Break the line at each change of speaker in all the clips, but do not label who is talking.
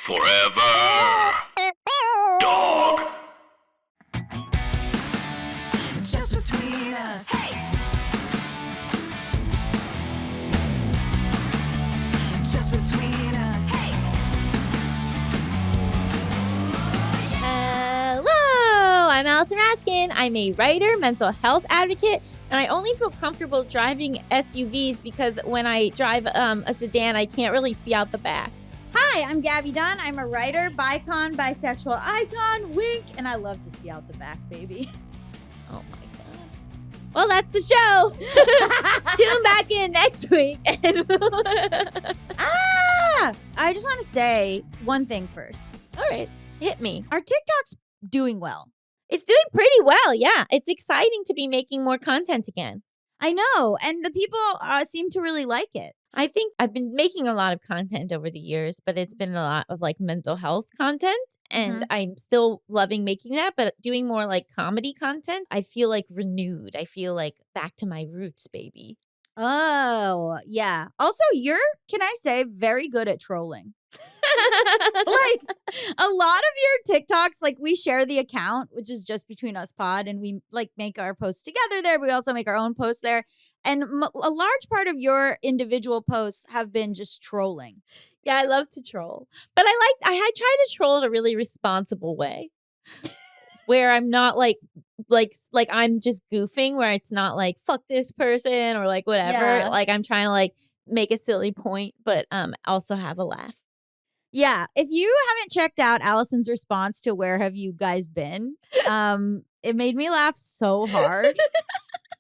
Forever. Dog.
Just between us. Just between us.
Hello, I'm Allison Raskin. I'm a writer, mental health advocate, and I only feel comfortable driving SUVs because when I drive a sedan, I can't really see out the back.
Hi, I'm Gaby Dunn. I'm a writer, bicon, bisexual icon, wink, and I love to see out the back, baby.
Oh my God. Well, that's the show. Tune back in next week.
I just want to say one thing first.
All right, hit me.
Our TikTok's doing well.
It's doing pretty well, yeah. It's exciting to be making more content again.
I know, and the people seem to really like it.
I think I've been making a lot of content over the years, but it's been a lot of like mental health content. And I'm still loving making that, but doing more like comedy content, I feel like renewed. I feel like back to my roots, baby.
Oh, yeah. Also, you're, can I say, very good at trolling. Like, a lot of your TikToks, like, we share the account, which is Just Between Us Pod, and we, like, make our posts together there. We also make our own posts there. And a large part of your individual posts have been just trolling.
Yeah, I love to troll. But I try to troll in a really responsible way. Where I'm not like I'm just goofing, where it's not like fuck this person or like whatever.
Yeah.
Like I'm trying to like make a silly point, but also have a laugh.
Yeah. If you haven't checked out Allison's response to Where Have You Guys Been, it made me laugh so hard.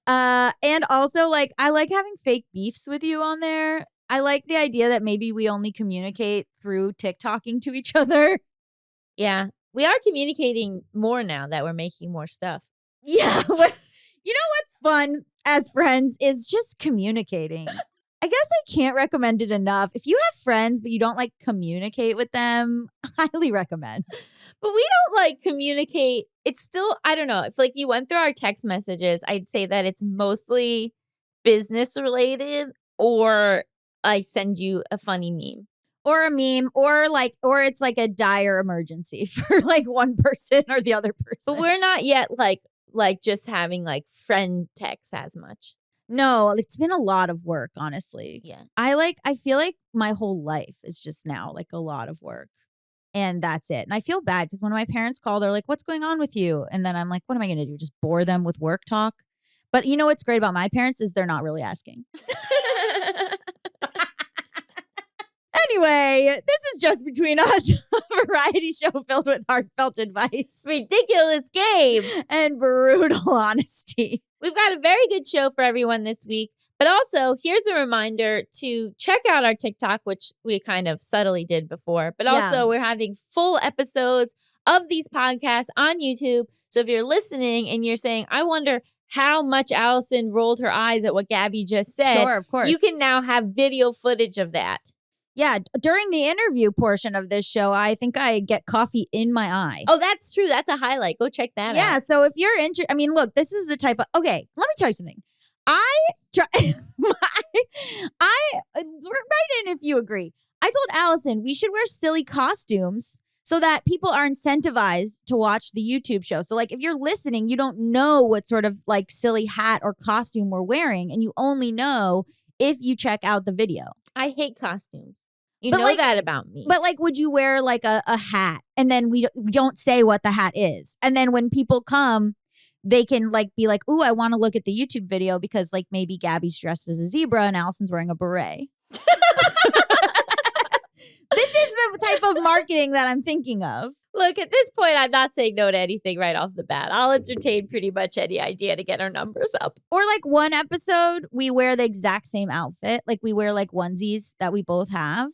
And also, like, I like having fake beefs with you on there. I like the idea that maybe we only communicate through TikToking to each other.
Yeah. We are communicating more now that we're making more stuff.
Yeah. You know what's fun as friends is just communicating. I guess I can't recommend it enough. If you have friends, but you don't like communicate with them, highly recommend.
But we don't like communicate. It's still, I don't know. It's like you went through our text messages. I'd say that it's mostly business related, or I send you a funny meme.
Or a meme, or it's like a dire emergency for like one person or the other person.
But we're not yet like just having like friend texts as much.
No, it's been a lot of work, honestly.
Yeah.
I feel like my whole life is just now like a lot of work. And that's it. And I feel bad because when my parents call, they're like, what's going on with you? And then I'm like, what am I going to do? Just bore them with work talk? But you know what's great about my parents is they're not really asking. Anyway, this is Just Between Us, a variety show filled with heartfelt advice,
ridiculous games,
and brutal honesty.
We've got a very good show for everyone this week. But also, here's a reminder to check out our TikTok, which we kind of subtly did before. But also, we're having full episodes of these podcasts on YouTube. So if you're listening and you're saying, I wonder how much Allison rolled her eyes at what Gaby just said.
Sure, of course.
You can now have video footage of that.
Yeah, during the interview portion of this show, I think I get coffee in my eye.
Oh, that's true. That's a highlight. Go check that out.
Yeah, so if you're interested, I mean, look, this is the type of, okay, let me tell you something. Write in if you agree. I told Allison we should wear silly costumes so that people are incentivized to watch the YouTube show. So like if you're listening, you don't know what sort of like silly hat or costume we're wearing, and you only know if you check out the video.
I hate costumes. You know that about me.
But like, would you wear like a hat and then we don't say what the hat is? And then when people come, they can like be like, ooh, I want to look at the YouTube video because like maybe Gabby's dressed as a zebra and Allison's wearing a beret. This is the type of marketing that I'm thinking of.
Look, at this point, I'm not saying no to anything right off the bat. I'll entertain pretty much any idea to get our numbers up.
Or like one episode, we wear the exact same outfit. Like we wear like onesies that we both have.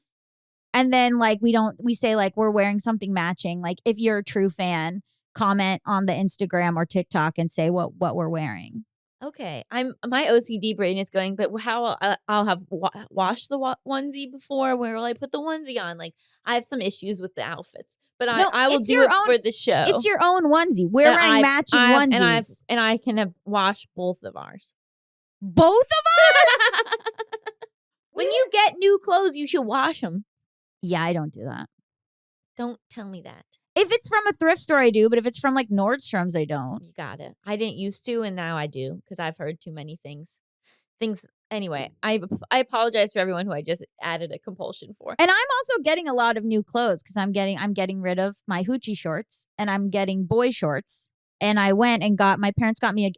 And then like we say like we're wearing something matching. Like if you're a true fan, comment on the Instagram or TikTok and say what we're wearing.
Okay, my OCD brain is going, but how I'll have washed the onesie before. Where will I put the onesie on? Like I have some issues with the outfits, but I will do it for the show.
It's your own onesie. We're wearing matching onesies,
and I can have washed both of ours.
Both of ours.
When you get new clothes, you should wash them.
Yeah, I don't do that.
Don't tell me that.
If it's from a thrift store, I do. But if it's from like Nordstrom's, I don't.
You got it. I didn't used to, and now I do because I've heard too many things. Anyway, I apologize to everyone who I just added a compulsion for.
And I'm also getting a lot of new clothes because I'm getting rid of my hoochie shorts and I'm getting boy shorts. And I went and my parents got me a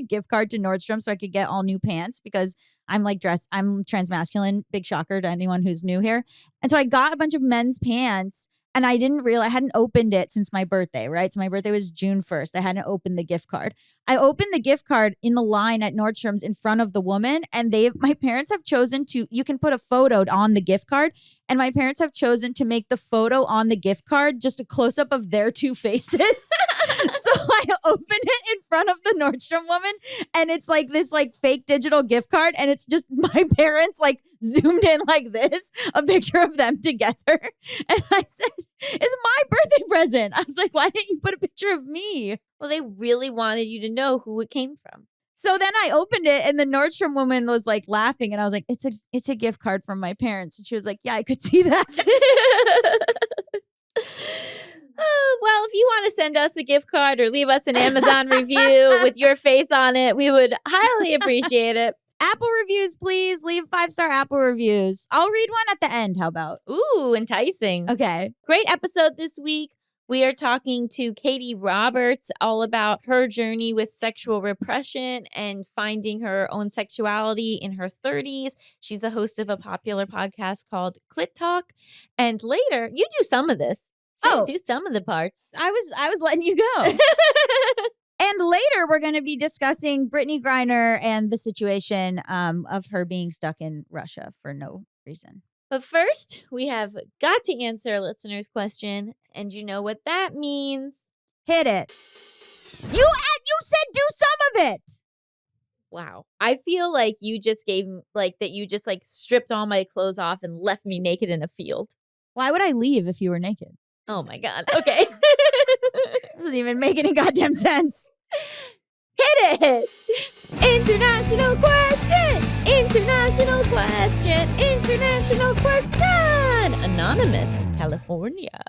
gift card to Nordstrom so I could get all new pants because I'm transmasculine, big shocker to anyone who's new here. And so I got a bunch of men's pants and I didn't realize, I hadn't opened it since my birthday, right? So my birthday was June 1st. I hadn't opened the gift card. I opened the gift card in the line at Nordstrom's in front of the woman and my parents have chosen you can put a photo on the gift card and my parents have chosen to make the photo on the gift card just a close up of their two faces. So I open it in front of the Nordstrom woman and it's like this like fake digital gift card and it's just my parents like zoomed in like this, a picture of them together. And I said, it's my birthday present. I was like, why didn't you put a picture of me?
Well, they really wanted you to know who it came from.
So then I opened it and the Nordstrom woman was like laughing and I was like, it's a gift card from my parents. And she was like, yeah, I could see that.
Well, if you want to send us a gift card or leave us an Amazon review with your face on it, we would highly appreciate it.
Apple reviews, please. Leave 5-star Apple reviews. I'll read one at the end. How about?
Ooh, enticing.
Okay.
Great episode this week. We are talking to Katie Roberts all about her journey with sexual repression and finding her own sexuality in her 30s. She's the host of a popular podcast called Clit Talk. And later, you do some of this. So do some of the parts.
I was letting you go. And later, we're going to be discussing Brittney Griner and the situation of her being stuck in Russia for no reason.
But first, we have got to answer a listener's question. And you know what that means.
Hit it. You said do some of it.
Wow. I feel like you just stripped all my clothes off and left me naked in a field.
Why would I leave if you were naked?
Oh my God. Okay.
Doesn't even make any goddamn sense.
Hit it. International question. International question. International question. Anonymous, California.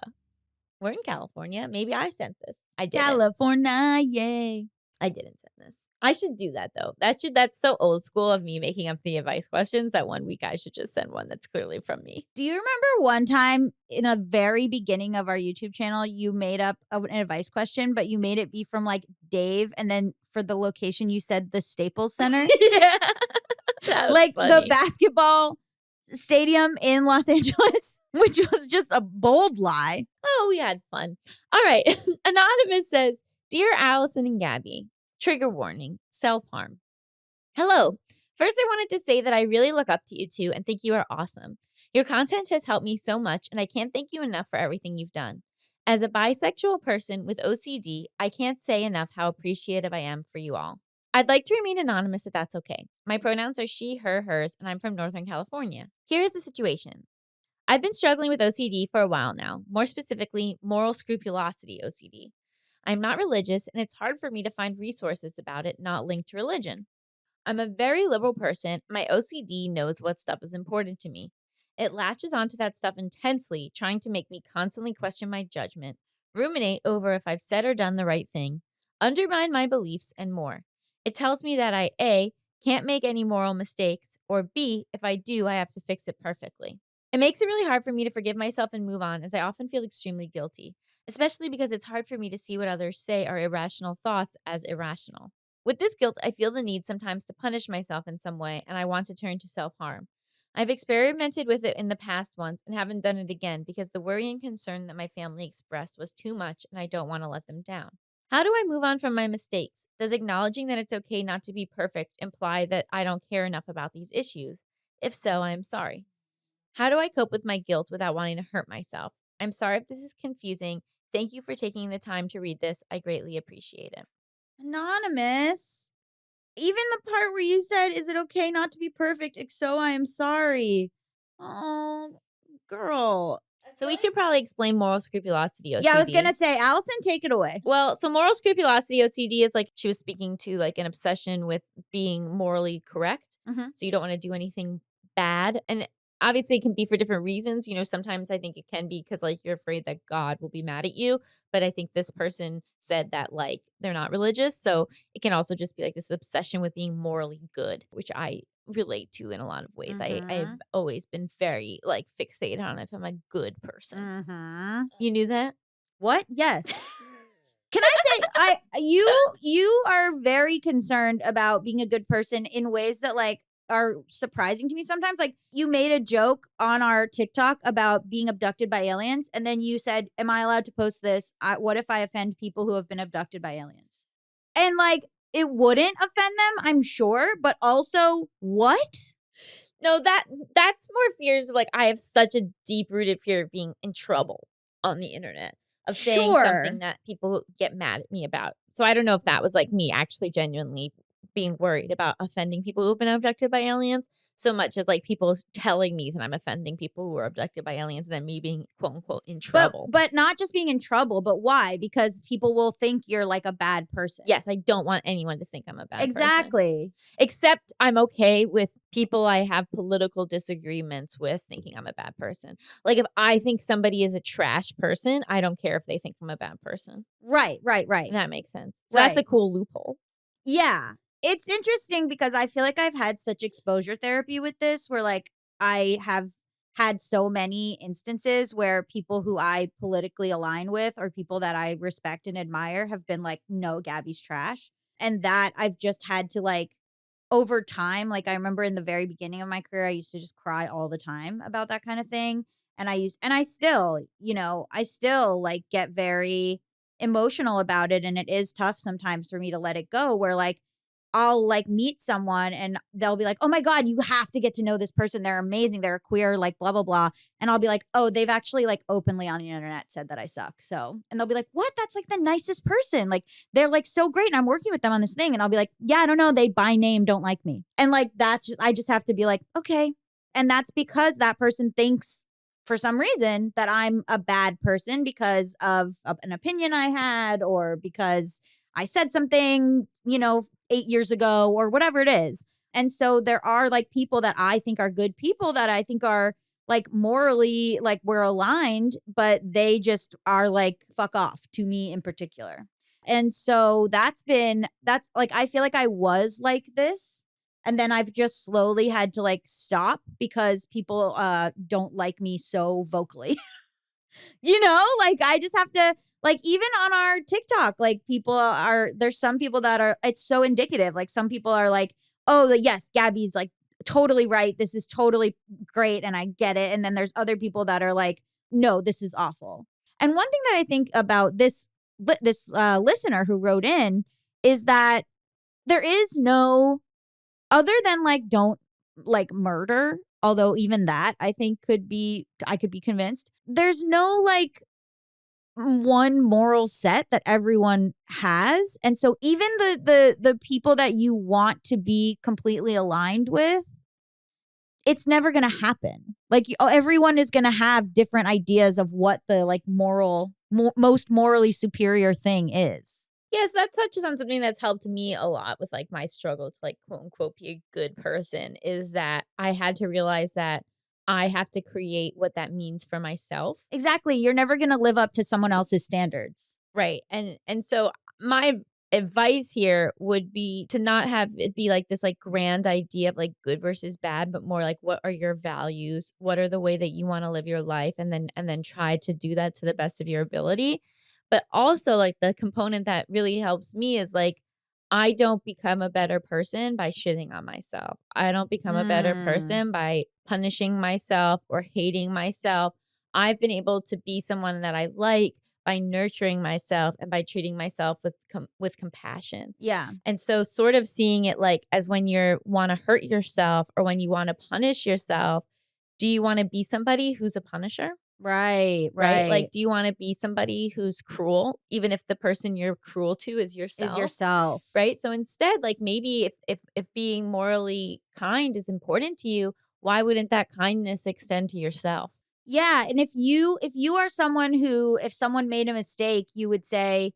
We're in California. Maybe I sent this. I didn't.
California, yay.
I didn't send this. I should do that though. That's so old school of me making up the advice questions that one week I should just send one that's clearly from me.
Do you remember one time in a very beginning of our YouTube channel, you made up an advice question, but you made it be from like Dave, and then for the location you said the Staples Center?
Yeah.
Like
funny.
The basketball stadium in Los Angeles, which was just a bold lie.
Oh, we had fun. All right. Anonymous says, Dear Allison and Gabby, trigger warning, self-harm. Hello. First, I wanted to say that I really look up to you two and think you are awesome. Your content has helped me so much, and I can't thank you enough for everything you've done. As a bisexual person with OCD, I can't say enough how appreciative I am for you all. I'd like to remain anonymous if that's okay. My pronouns are she, her, hers, and I'm from Northern California. Here is the situation. I've been struggling with OCD for a while now, more specifically, moral scrupulosity OCD. I'm not religious, and it's hard for me to find resources about it not linked to religion. I'm a very liberal person. My OCD knows what stuff is important to me. It latches onto that stuff intensely, trying to make me constantly question my judgment, ruminate over if I've said or done the right thing, undermine my beliefs, and more. It tells me that I, A, can't make any moral mistakes, or B, if I do, I have to fix it perfectly. It makes it really hard for me to forgive myself and move on, as I often feel extremely guilty, especially because it's hard for me to see what others say are irrational thoughts as irrational. With this guilt, I feel the need sometimes to punish myself in some way, and I want to turn to self-harm. I've experimented with it in the past once and haven't done it again because the worry and concern that my family expressed was too much and I don't want to let them down. How do I move on from my mistakes? Does acknowledging that it's okay not to be perfect imply that I don't care enough about these issues? If so, I am sorry. How do I cope with my guilt without wanting to hurt myself? I'm sorry if this is confusing. Thank you for taking the time to read this. I greatly appreciate it.
Anonymous. Even the part where you said, is it okay not to be perfect? If so, I am sorry. Oh, girl.
So we should probably explain moral scrupulosity OCD.
Yeah, I was going to say, Allison, take it away.
Well, so moral scrupulosity OCD is like she was speaking to like an obsession with being morally correct.
Mm-hmm.
So you don't want to do anything bad. And obviously it can be for different reasons. Sometimes I think it can be because like you're afraid that God will be mad at you. But I think this person said that like they're not religious. So it can also just be like this obsession with being morally good, which I relate to in a lot of ways. I've always been very like fixated on if I'm a good person. You knew that?
What? Yes. Can I say you are very concerned about being a good person in ways that like are surprising to me sometimes. Like you made a joke on our TikTok about being abducted by aliens, and then you said, "Am I allowed to post this? What if I offend people who have been abducted by aliens?" And like it wouldn't offend them, I'm sure, but also what?
No, that's more fears of like I have such a deep rooted fear of being in trouble on the internet, of saying
Sure.
something that people get mad at me about. So I don't know if that was like me actually genuinely being worried about offending people who've been abducted by aliens so much as like people telling me that I'm offending people who are abducted by aliens and then me being quote unquote in trouble.
But not just being in trouble, but why? Because people will think you're like a bad person.
Yes, I don't want anyone to think I'm a bad person.
Exactly.
Except I'm okay with people I have political disagreements with thinking I'm a bad person. Like if I think somebody is a trash person, I don't care if they think I'm a bad person.
Right.
That makes sense. So that's a
Right.
cool loophole.
Yeah. It's interesting because I feel like I've had such exposure therapy with this where like I have had so many instances where people who I politically align with or people that I respect and admire have been like, no, Gabby's trash. And that I've just had to like over time, like I remember in the very beginning of my career, I used to just cry all the time about that kind of thing. And I still, I still like get very emotional about it. And it is tough sometimes for me to let it go where like I'll like meet someone and they'll be like, oh my God, you have to get to know this person. They're amazing. They're queer, like blah, blah, blah. And I'll be like, oh, they've actually like openly on the internet said that I suck. So, and they'll be like, what? That's like the nicest person. Like they're like so great. And I'm working with them on this thing. And I'll be like, yeah, I don't know. They by name don't like me. And like, I just have to be like, okay. And that's because that person thinks for some reason that I'm a bad person because of an opinion I had or because I said something, 8 years ago or whatever it is. And so there are like people that I think are good people that I think are like morally like we're aligned, but they just are like fuck off to me in particular. And so that's like I feel like I was like this. And then I've just slowly had to like stop because people don't like me so vocally. Like I just have to like even on our TikTok, like there's some people that are, it's so indicative. Like some people are like, oh, yes, Gabby's like totally right. This is totally great. And I get it. And then there's other people that are like, no, this is awful. And one thing that I think about this listener who wrote in is that there is no, other than like, don't like murder, although even that I think I could be convinced. There's no like one moral set that everyone has. And so even the people that you want to be completely aligned with, it's never going to happen. Like everyone is going to have different ideas of what the like most morally superior thing is.
Yes, that touches on something that's helped me a lot with like my struggle to like quote unquote be a good person is that I had to realize that I have to create what that means for myself.
Exactly. You're never going to live up to someone else's standards.
Right. And so my advice here would be to not have it be like this like grand idea of like good versus bad, but more like what are your values? What are the way that you want to live your life? And then try to do that to the best of your ability. But also like the component that really helps me is like I don't become a better person by shitting on myself. I don't become a better person by punishing myself or hating myself. I've been able to be someone that I like by nurturing myself and by treating myself with compassion.
Yeah.
And so sort of seeing it like as when you want to hurt yourself or when you want to punish yourself, do you want to be somebody who's a punisher?
Right.
Like, do you want to be somebody who's cruel, even if the person you're cruel to is yourself? Right. So instead, like maybe if being morally kind is important to you, why wouldn't that kindness extend to yourself?
Yeah. And if you are someone who, if someone made a mistake, you would say,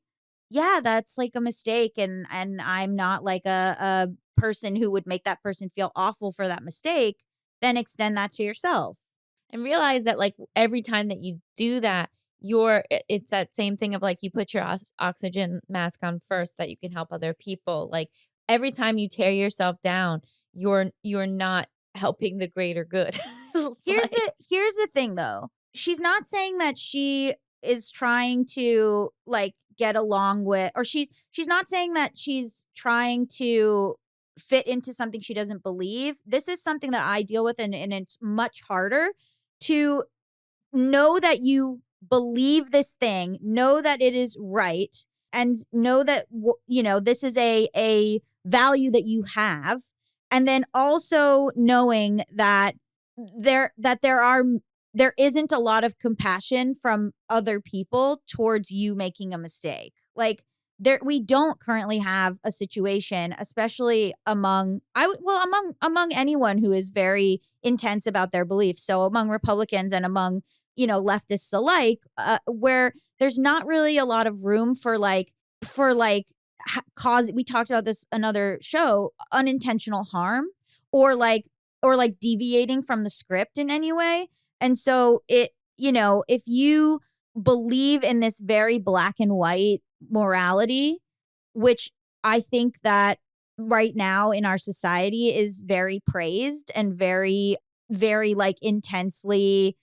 yeah, that's like a mistake. And I'm not like a person who would make that person feel awful for that mistake. then extend that to yourself.
And realize that like every time that you do that, it's that same thing of like you put your oxygen mask on first that you can help other people. Like every time you tear yourself down, you're not helping the greater good.
Here's the thing though. She's not saying that she is trying to like get along with, or she's not saying that she's trying to fit into something she doesn't believe. This is something that I deal with, and it's much harder to know that you believe this thing, know that it is right, and know that this is a value that you have, and then also knowing that there isn't a lot of compassion from other people towards you making a mistake. Like we don't currently have a situation, especially among anyone who is very intense about their beliefs. So among Republicans and among leftists alike, where there's not really a lot of room for cause. We talked about this another show, unintentional harm or deviating from the script in any way. And so if you believe in this very black and white morality, which I think that right now in our society is very praised and very, very intensely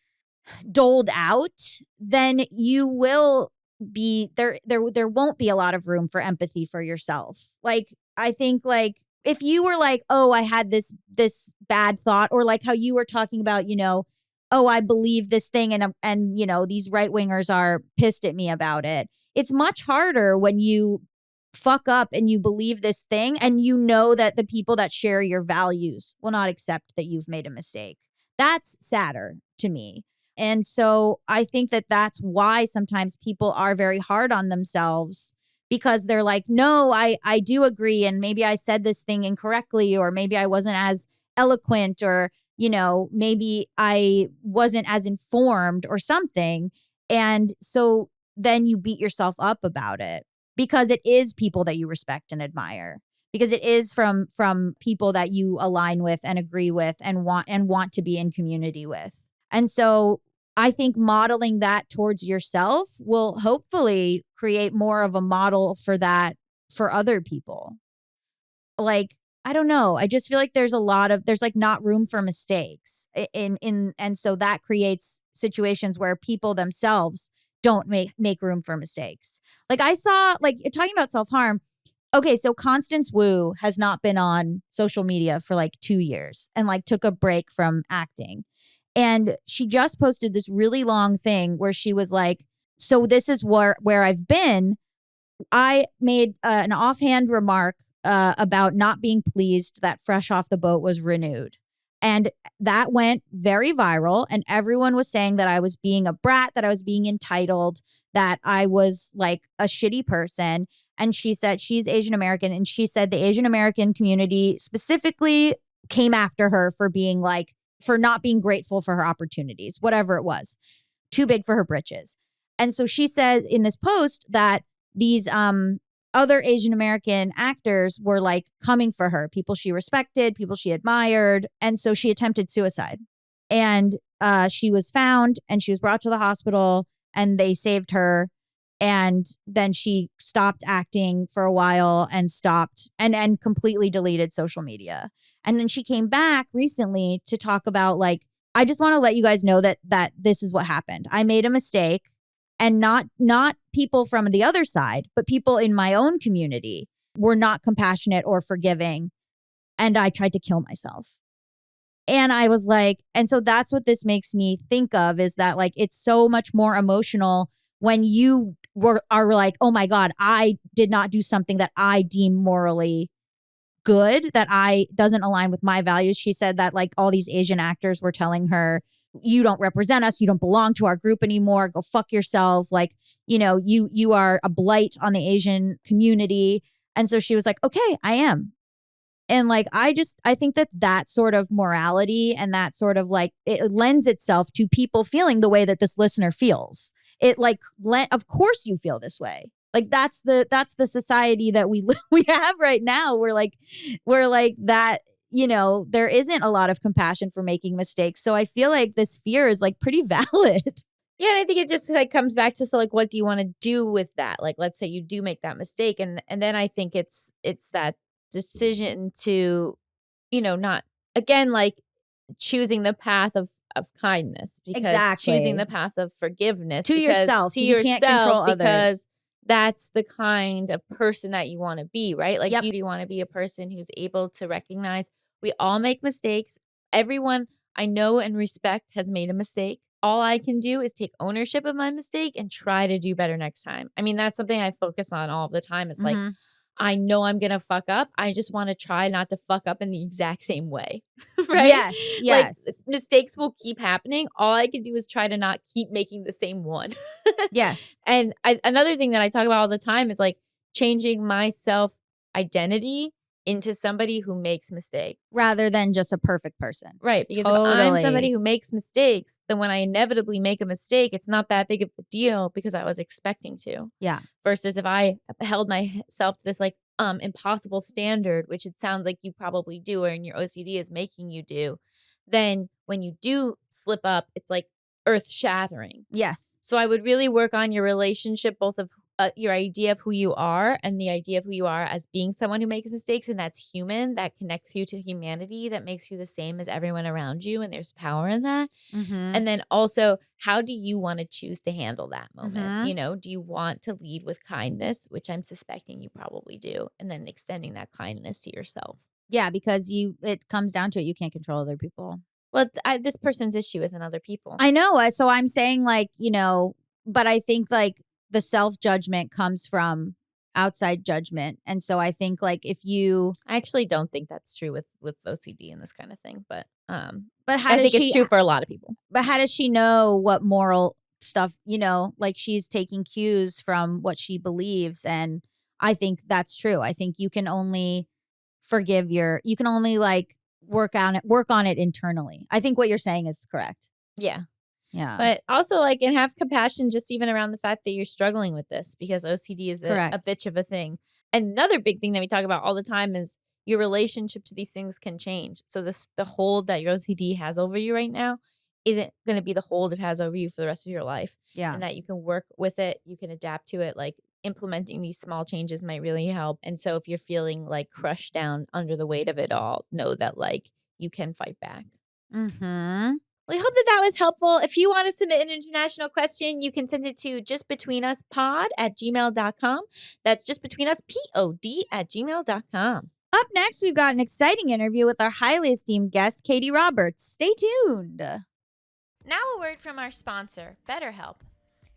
doled out, then you will be there won't be a lot of room for empathy for yourself. Like I think if you were like, oh, I had this bad thought, or like how you were talking about, oh, I believe this thing and these right wingers are pissed at me about it. It's much harder when you fuck up and you believe this thing and you know that the people that share your values will not accept that you've made a mistake. That's sadder to me. And so I think that that's why sometimes people are very hard on themselves, because they're like, no, I do agree. And maybe I said this thing incorrectly, or maybe I wasn't as eloquent, or maybe I wasn't as informed or something. And so then you beat yourself up about it, because it is people that you respect and admire, because it is from people that you align with and agree with and want to be in community with. And so I think modeling that towards yourself will hopefully create more of a model for that for other people. Like, I don't know. I just feel like there's not room for mistakes and so that creates situations where people themselves don't make room for mistakes. Like I saw, talking about self-harm. Okay, so Constance Wu has not been on social media for 2 years and took a break from acting. And she just posted this really long thing where she was like, so this is where I've been. I made an offhand remark about not being pleased that Fresh Off the Boat was renewed. And that went very viral. And everyone was saying that I was being a brat, that I was being entitled, that I was a shitty person. And she said she's Asian American. And she said the Asian American community specifically came after her for being for not being grateful for her opportunities, whatever it was, too big for her britches. And so she said in this post that these other Asian American actors were coming for her, people she respected, people she admired. And so she attempted suicide. And she was found and she was brought to the hospital and they saved her. And then she stopped acting for a while and stopped and completely deleted social media. And then she came back recently to talk about I just want to let you guys know that this is what happened. I made a mistake, and not people from the other side, but people in my own community were not compassionate or forgiving. And I tried to kill myself. And I was and so that's what this makes me think of, is that it's so much more emotional when you are oh my God, I did not do something that I deem morally good, that doesn't align with my values. She said that all these Asian actors were telling her, you don't represent us, you don't belong to our group anymore, go fuck yourself, you are a blight on the Asian community. And so she was okay, I am. And I think that sort of morality and that sort of it lends itself to people feeling the way that this listener feels. It of course you feel this way. That's the society that we have right now. We're that there isn't a lot of compassion for making mistakes. So I feel like this fear is like pretty valid.
Yeah, and I think it just like comes back to like what do you want to do with that? Like let's say you do make that mistake and then I think it's that decision to not again like choosing the path of kindness because choosing the path of forgiveness
to yourself.
You
can't control
because
others.
that's the kind of person that you want to be, right? Like do you want to be a person who's able to recognize we all make mistakes. Everyone I know and respect has made a mistake. All I can do is take ownership of my mistake and try to do better next time. I mean, that's something I focus on all the time. It's like, I know I'm going to fuck up. I just want to try not to fuck up in the exact same way. Right?
Yes.
Like, mistakes will keep happening. All I can do is try to not keep making the same one.
Yes.
And another thing that I talk about all the time is like changing my self-identity into somebody who makes mistakes.
Rather than just a perfect person.
Right. Because if I'm somebody who makes mistakes, then when I inevitably make a mistake, it's not that big of a deal because I was expecting to.
Yeah.
Versus if I held myself to this like impossible standard, which it sounds like you probably do or your OCD is making you do, then when you do slip up, it's like earth shattering.
Yes.
So I would really work on your relationship, both of your idea of who you are and the idea of who you are as being someone who makes mistakes and that's human, that connects you to humanity, that makes you the same as everyone around you. And there's power in that. And then also, how do you want to choose to handle that moment? Do you want to lead with kindness, which I'm suspecting you probably do, and then extending that kindness to yourself?
Yeah, because it comes down to it. You can't control other people.
Well, this person's issue isn't other people.
I know. So I'm saying like, but I think like the self-judgment comes from outside judgment. And so I think like if you...
I actually don't think that's true with OCD and this kind of thing. But
how
I think it's true for a lot of people.
But how does she know what moral stuff, like she's taking cues from what she believes. And I think that's true. I think you can only you can only like work on it internally. I think what you're saying is correct.
Yeah.
Yeah.
But also like, and have compassion just even around the fact that you're struggling with this because OCD is a bitch of a thing. And another big thing that we talk about all the time is your relationship to these things can change. So the hold that your OCD has over you right now isn't going to be the hold it has over you for the rest of your life.
Yeah.
And that you can work with it. You can adapt to it. Like implementing these small changes might really help. And so if you're feeling like crushed down under the weight of it all, know that like you can fight back. We hope that was helpful. If you want to submit an international question, you can send it to justbetweenuspod@gmail.com. That's justbetweenuspod@gmail.com.
Up next, we've got an exciting interview with our highly esteemed guest, Katie Roberts. Stay tuned.
Now a word from our sponsor, BetterHelp.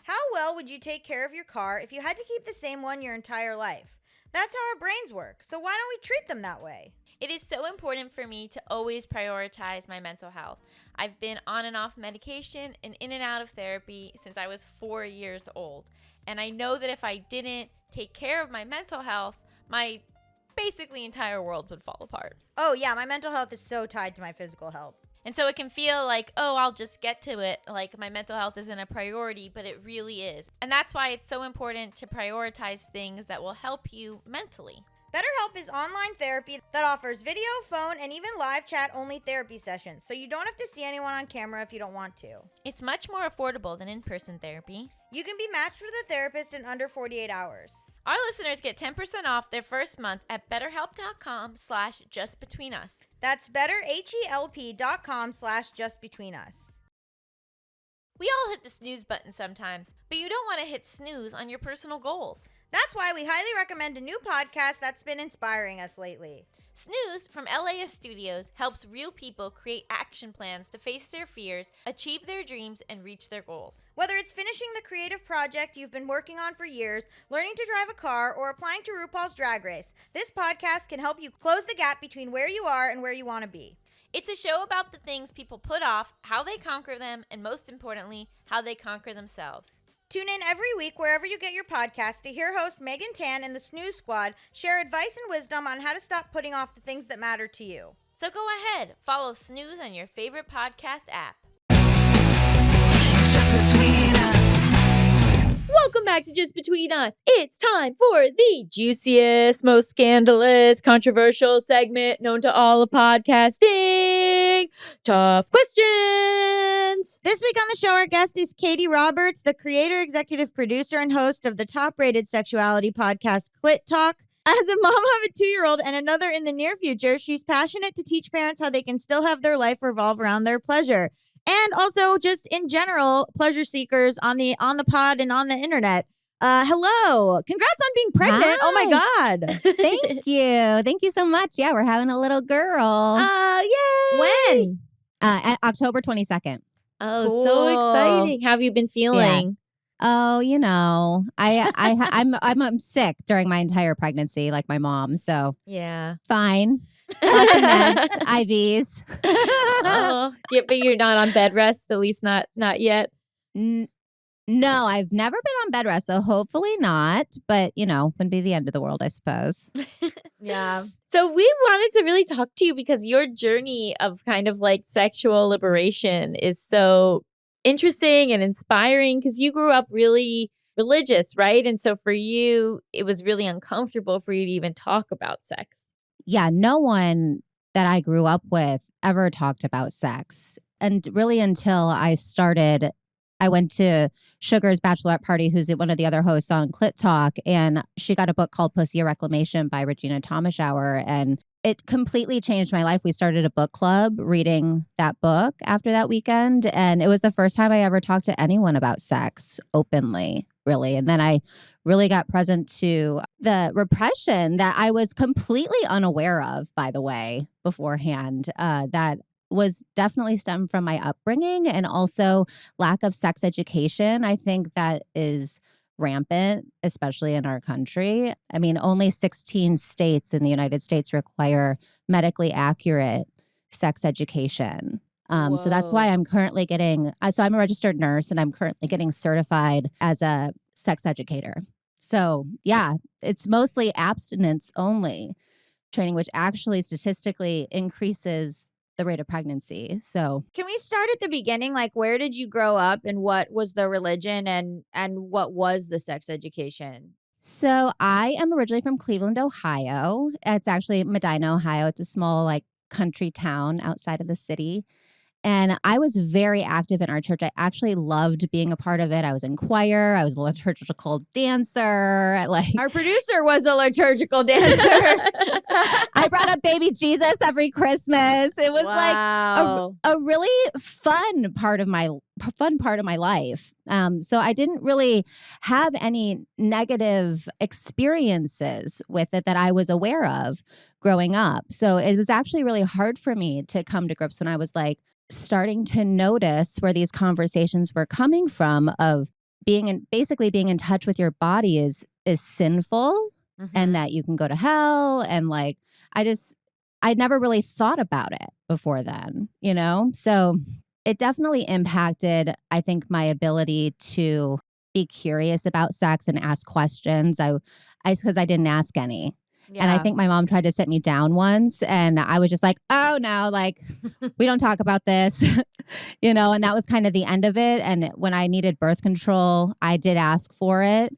How well would you take care of your car if you had to keep the same one your entire life? That's how our brains work, so why don't we treat them that way?
It is so important for me to always prioritize my mental health. I've been on and off medication and in and out of therapy since I was 4 years old. And I know that if I didn't take care of my mental health, my basically entire world would fall apart.
Oh yeah, my mental health is so tied to my physical health.
And so it can feel like, oh, I'll just get to it. Like my mental health isn't a priority, but it really is. And that's why it's so important to prioritize things that will help you mentally.
BetterHelp is online therapy that offers video, phone, and even live chat-only therapy sessions, so you don't have to see anyone on camera if you don't want to.
It's much more affordable than in-person therapy.
You can be matched with a therapist in under 48 hours.
Our listeners get 10% off their first month at betterhelp.com/justbetweenus.
That's betterhelp.com/justbetweenus.
We all hit the snooze button sometimes, but you don't want to hit snooze on your personal goals.
That's why we highly recommend a new podcast that's been inspiring us lately.
Snooze from LAS Studios helps real people create action plans to face their fears, achieve their dreams, and reach their goals.
Whether it's finishing the creative project you've been working on for years, learning to drive a car, or applying to RuPaul's Drag Race, this podcast can help you close the gap between where you are and where you want to be.
It's a show about the things people put off, how they conquer them, and most importantly, how they conquer themselves.
Tune in every week wherever you get your podcast to hear host Megan Tan and the Snooze Squad share advice and wisdom on how to stop putting off the things that matter to you.
So go ahead, follow Snooze on your favorite podcast app.
Just between us.
Welcome
back to Just Between Us. It's time for the juiciest, most scandalous, controversial segment known to all of podcasting. Tough questions.
This week on the show, our guest is Katie Roberts, the creator, executive producer, and host of the top-rated sexuality podcast, Clit Talk. As a mom of a 2-year-old and another in the near future, she's passionate to teach parents how they can still have their life revolve around their pleasure. And also, just in general, pleasure seekers on the pod and on the internet. Hello. Congrats on being pregnant.
Hi.
Oh, my God.
Thank you. Thank you so much. Yeah, we're having a little girl.
Oh, yay.
When?
At October 22nd.
Oh, so
Cool.
exciting. How have you been feeling?
Oh, you know, I'm sick during my entire pregnancy, like my mom. So
Yeah.
fine. Lots of meds, IVs.
Oh, yeah, but you're not on bed rest, at least not yet.
No, I've never been on bed rest, so hopefully not. But, you know, wouldn't be the end of the world, I suppose.
Yeah.
So we wanted to really talk to you because your journey of kind of like sexual liberation is so interesting and inspiring because you grew up really religious, right? And so for you, it was really uncomfortable for you to even talk about sex.
Yeah, no one that I grew up with ever talked about sex. And really until I went to Sugar's bachelorette party, who's one of the other hosts on Clit Talk, and she got a book called Pussy: A Reclamation by Regina Thomashour, and it completely changed my life. We started a book club reading that book after that weekend, and it was the first time I ever talked to anyone about sex openly, really. And then I really got present to the repression that I was completely unaware of, by the way, beforehand, that was definitely stemmed from my upbringing and also lack of sex education. I think that is rampant, especially in our country. I mean, only 16 states in the United States require medically accurate sex education. So that's why I'm currently I'm a registered nurse and I'm currently getting certified as a sex educator. So yeah, it's mostly abstinence only training, which actually statistically increases the rate of pregnancy. So
Can we start at the beginning? Like, where did you grow up and what was the religion and what was the sex education?
So I am originally from Cleveland, Ohio. It's actually Medina, Ohio. It's a small like country town outside of the city. And I was very active in our church. I actually loved being a part of it. I was in choir. I was a liturgical dancer. Like
Our producer was a liturgical dancer.
I brought up baby Jesus every Christmas. It was like a really fun part of my life. So I didn't really have any negative experiences with it that I was aware of growing up. So it was actually really hard for me to come to grips when I was like starting to notice where these conversations were coming from of basically being in touch with your body is sinful and that you can go to hell. And like, I never really thought about it before then, you know? So it definitely impacted, I think, my ability to be curious about sex and ask questions. Because I didn't ask any.
Yeah.
And I think my mom tried to sit me down once and I was just like, oh no, like we don't talk about this, you know, and that was kind of the end of it. And when I needed birth control, I did ask for it.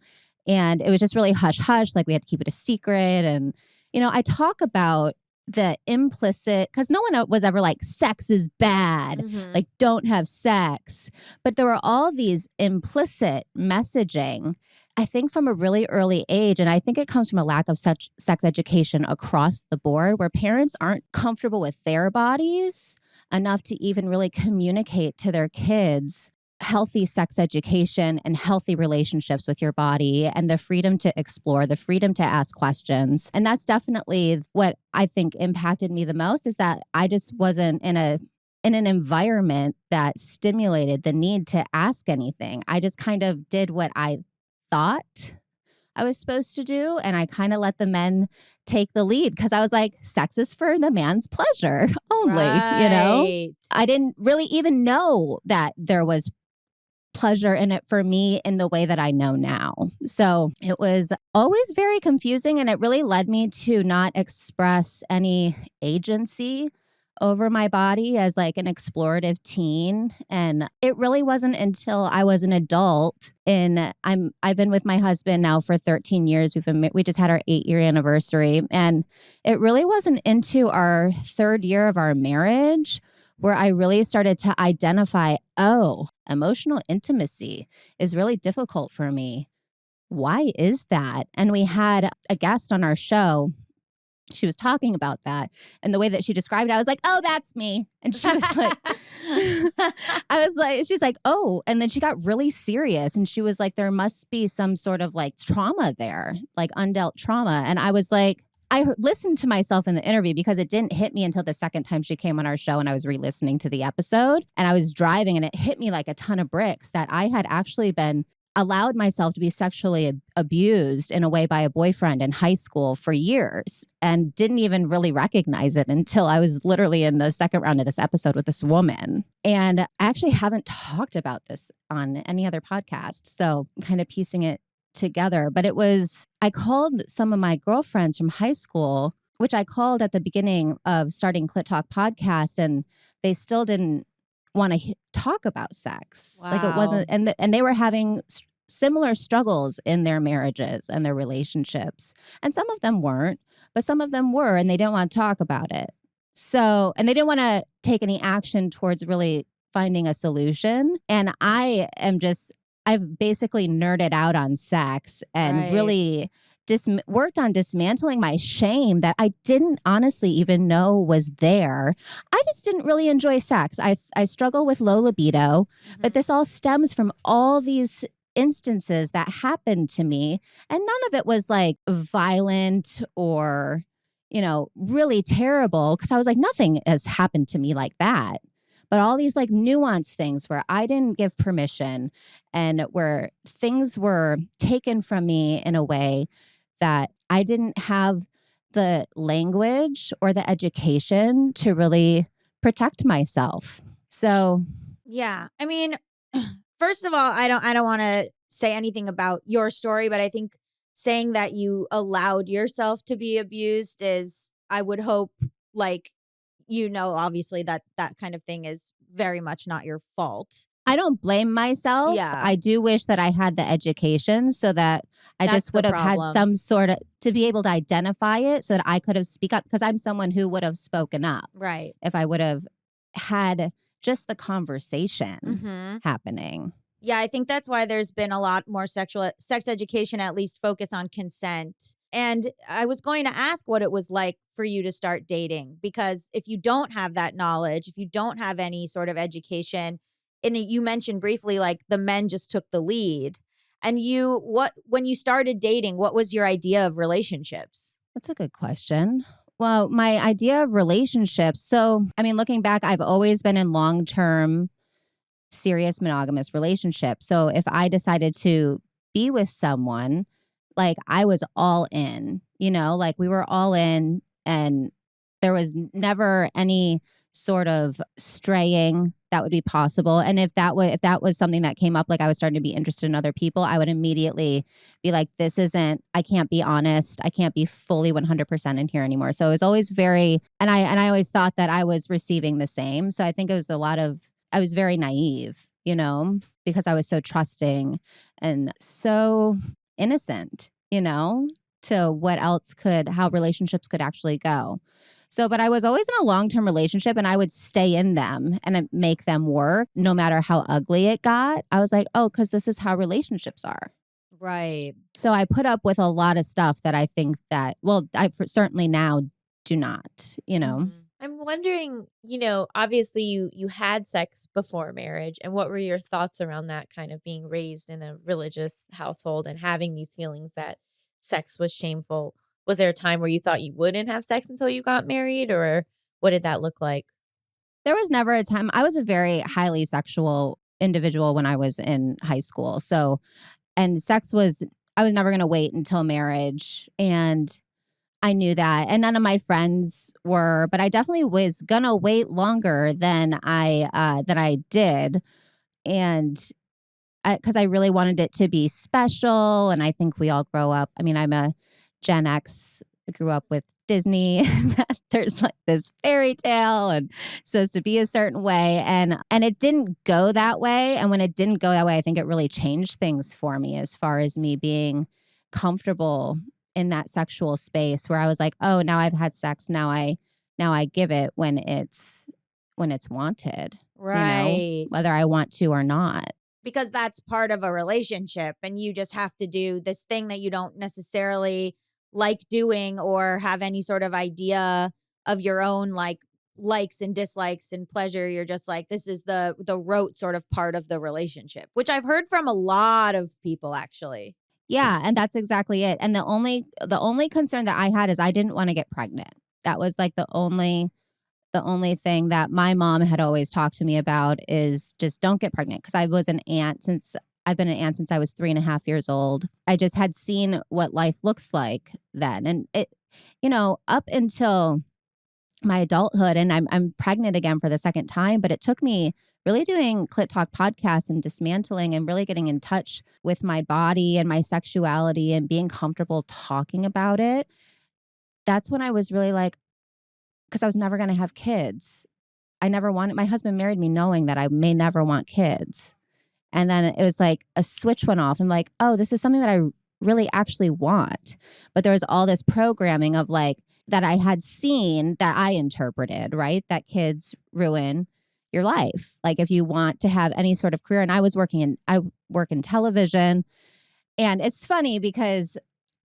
And it was just really hush hush, like we had to keep it a secret. And, you know, I talk about the implicit, because no one was ever like, sex is bad, like don't have sex. But there were all these implicit messaging, I think from a really early age. And I think it comes from a lack of such sex education across the board where parents aren't comfortable with their bodies enough to even really communicate to their kids healthy sex education and healthy relationships with your body and the freedom to explore, the freedom to ask questions. And that's definitely what I think impacted me the most is that I just wasn't in an environment that stimulated the need to ask anything. I just kind of did what I thought I was supposed to do. And I kind of let the men take the lead because I was like, sex is for the man's pleasure only, you know? I didn't really even know that there was pleasure in it for me in the way that I know now. So it was always very confusing and it really led me to not express any agency over my body as like an explorative teen. And it really wasn't until I was an adult I've been with my husband now for 13 years. We just had our 8-year anniversary. And it really wasn't into our 3rd year of our marriage where I really started to identify, emotional intimacy is really difficult for me. Why is that? And we had a guest on our show. She was talking about that. And the way that she described it, I was like, oh, that's me. And she was like, she's like, oh. And then she got really serious. And she was like, there must be some sort of like trauma there, like undealt trauma. And I was like, I listened to myself in the interview because it didn't hit me until the second time she came on our show and I was re-listening to the episode. And I was driving and it hit me like a ton of bricks that I had actually allowed myself to be sexually abused in a way by a boyfriend in high school for years and didn't even really recognize it until I was literally in the second round of this episode with this woman. And I actually haven't talked about this on any other podcast. So I'm kind of piecing it together. But I called some of my girlfriends from high school, which I called at the beginning of starting Clit Talk podcast, and they still didn't want to talk about sex.
Wow.
Like it wasn't, and they were having similar struggles in their marriages and their relationships. And some of them weren't, but some of them were, and they didn't want to talk about it. So, and they didn't want to take any action towards really finding a solution. And I've basically nerded out on sex and really worked on dismantling my shame that I didn't honestly even know was there. I just didn't really enjoy sex. I struggle with low libido, but this all stems from all these instances that happened to me. And none of it was like violent or, really terrible, because I was like, nothing has happened to me like that. But all these like nuanced things where I didn't give permission and where things were taken from me in a way that I didn't have the language or the education to really protect myself. So,
yeah. I mean, first of all, I don't want to say anything about your story, but I think saying that you allowed yourself to be abused is, I would hope, like, obviously that kind of thing is very much not your fault.
I don't blame myself.
Yeah.
I do wish that I had the education so that I just would have had some sort of, to be able to identify it so that I could have speak up, because I'm someone who would have spoken up.
Right.
If I would have had just the conversation happening.
Yeah, I think that's why there's been a lot more sex education, at least focus on consent. And I was going to ask what it was like for you to start dating, because if you don't have that knowledge, if you don't have any sort of education, and you mentioned briefly, like, the men just took the lead. And when you started dating, what was your idea of relationships?
That's a good question. Well, my idea of relationships, so, I mean, looking back, I've always been in long-term, serious monogamous relationships. So if I decided to be with someone, like, I was all in, like we were all in, and there was never any sort of straying that would be possible. And if that was something that came up, like I was starting to be interested in other people, I would immediately be like, I can't be honest. I can't be fully 100% in here anymore. So it was always and I always thought that I was receiving the same. So I think it was I was very naive, because I was so trusting and so innocent, to how relationships could actually go. So, but I was always in a long-term relationship, and I would stay in them and make them work no matter how ugly it got. I was like, because this is how relationships are.
Right.
So I put up with a lot of stuff that I think that, I certainly now do not,
I'm wondering, obviously you had sex before marriage, and what were your thoughts around that, kind of being raised in a religious household and having these feelings that sex was shameful? Was there a time where you thought you wouldn't have sex until you got married, or what did that look like?
There was never a time. I was a very highly sexual individual when I was in high school. So, and I was never going to wait until marriage. And I knew that. And none of my friends were, but I definitely was going to wait longer than I did. And because I really wanted it to be special. And I think we all grow up. I mean, I'm a Gen X. I grew up with Disney, that there's like this fairy tale and supposed to be a certain way. And it didn't go that way. And when it didn't go that way, I think it really changed things for me as far as me being comfortable in that sexual space where I was like, oh, now I've had sex. Now I give it when it's wanted.
Right.
Whether I want to or not.
Because that's part of a relationship and you just have to do this thing that you don't necessarily like doing or have any sort of idea of your own likes and dislikes and pleasure. You're just like, this is the rote sort of part of the relationship, which I've heard from a lot of people actually.
Yeah, and that's exactly it. And the only concern that I had is I didn't want to get pregnant. That was like the only thing that my mom had always talked to me about is just don't get pregnant, because I've been an aunt since I was 3.5 years old. I just had seen what life looks like then. And it, up until my adulthood, and I'm pregnant again for the second time, but it took me really doing Clit Talk podcasts and dismantling and really getting in touch with my body and my sexuality and being comfortable talking about it. That's when I was really like, because I was never going to have kids. My husband married me knowing that I may never want kids. And then it was like a switch went off. I'm like, oh, this is something that I really actually want. But there was all this programming of like that I had seen that I interpreted, right? That kids ruin your life. Like if you want to have any sort of career. And I work in television. And it's funny because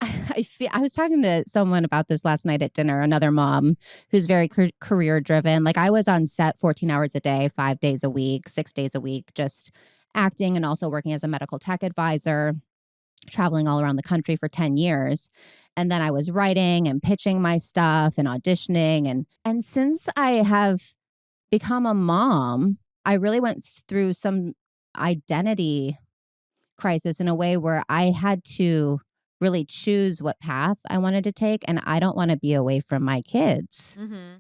I was talking to someone about this last night at dinner, another mom who's very career driven. Like I was on set 14 hours a day, 5 days a week, 6 days a week, just acting and also working as a medical tech advisor, traveling all around the country for 10 years. And then I was writing and pitching my stuff and auditioning. And since I have become a mom, I really went through some identity crisis in a way where I had to really choose what path I wanted to take. And I don't want to be away from my kids.
Mm-hmm.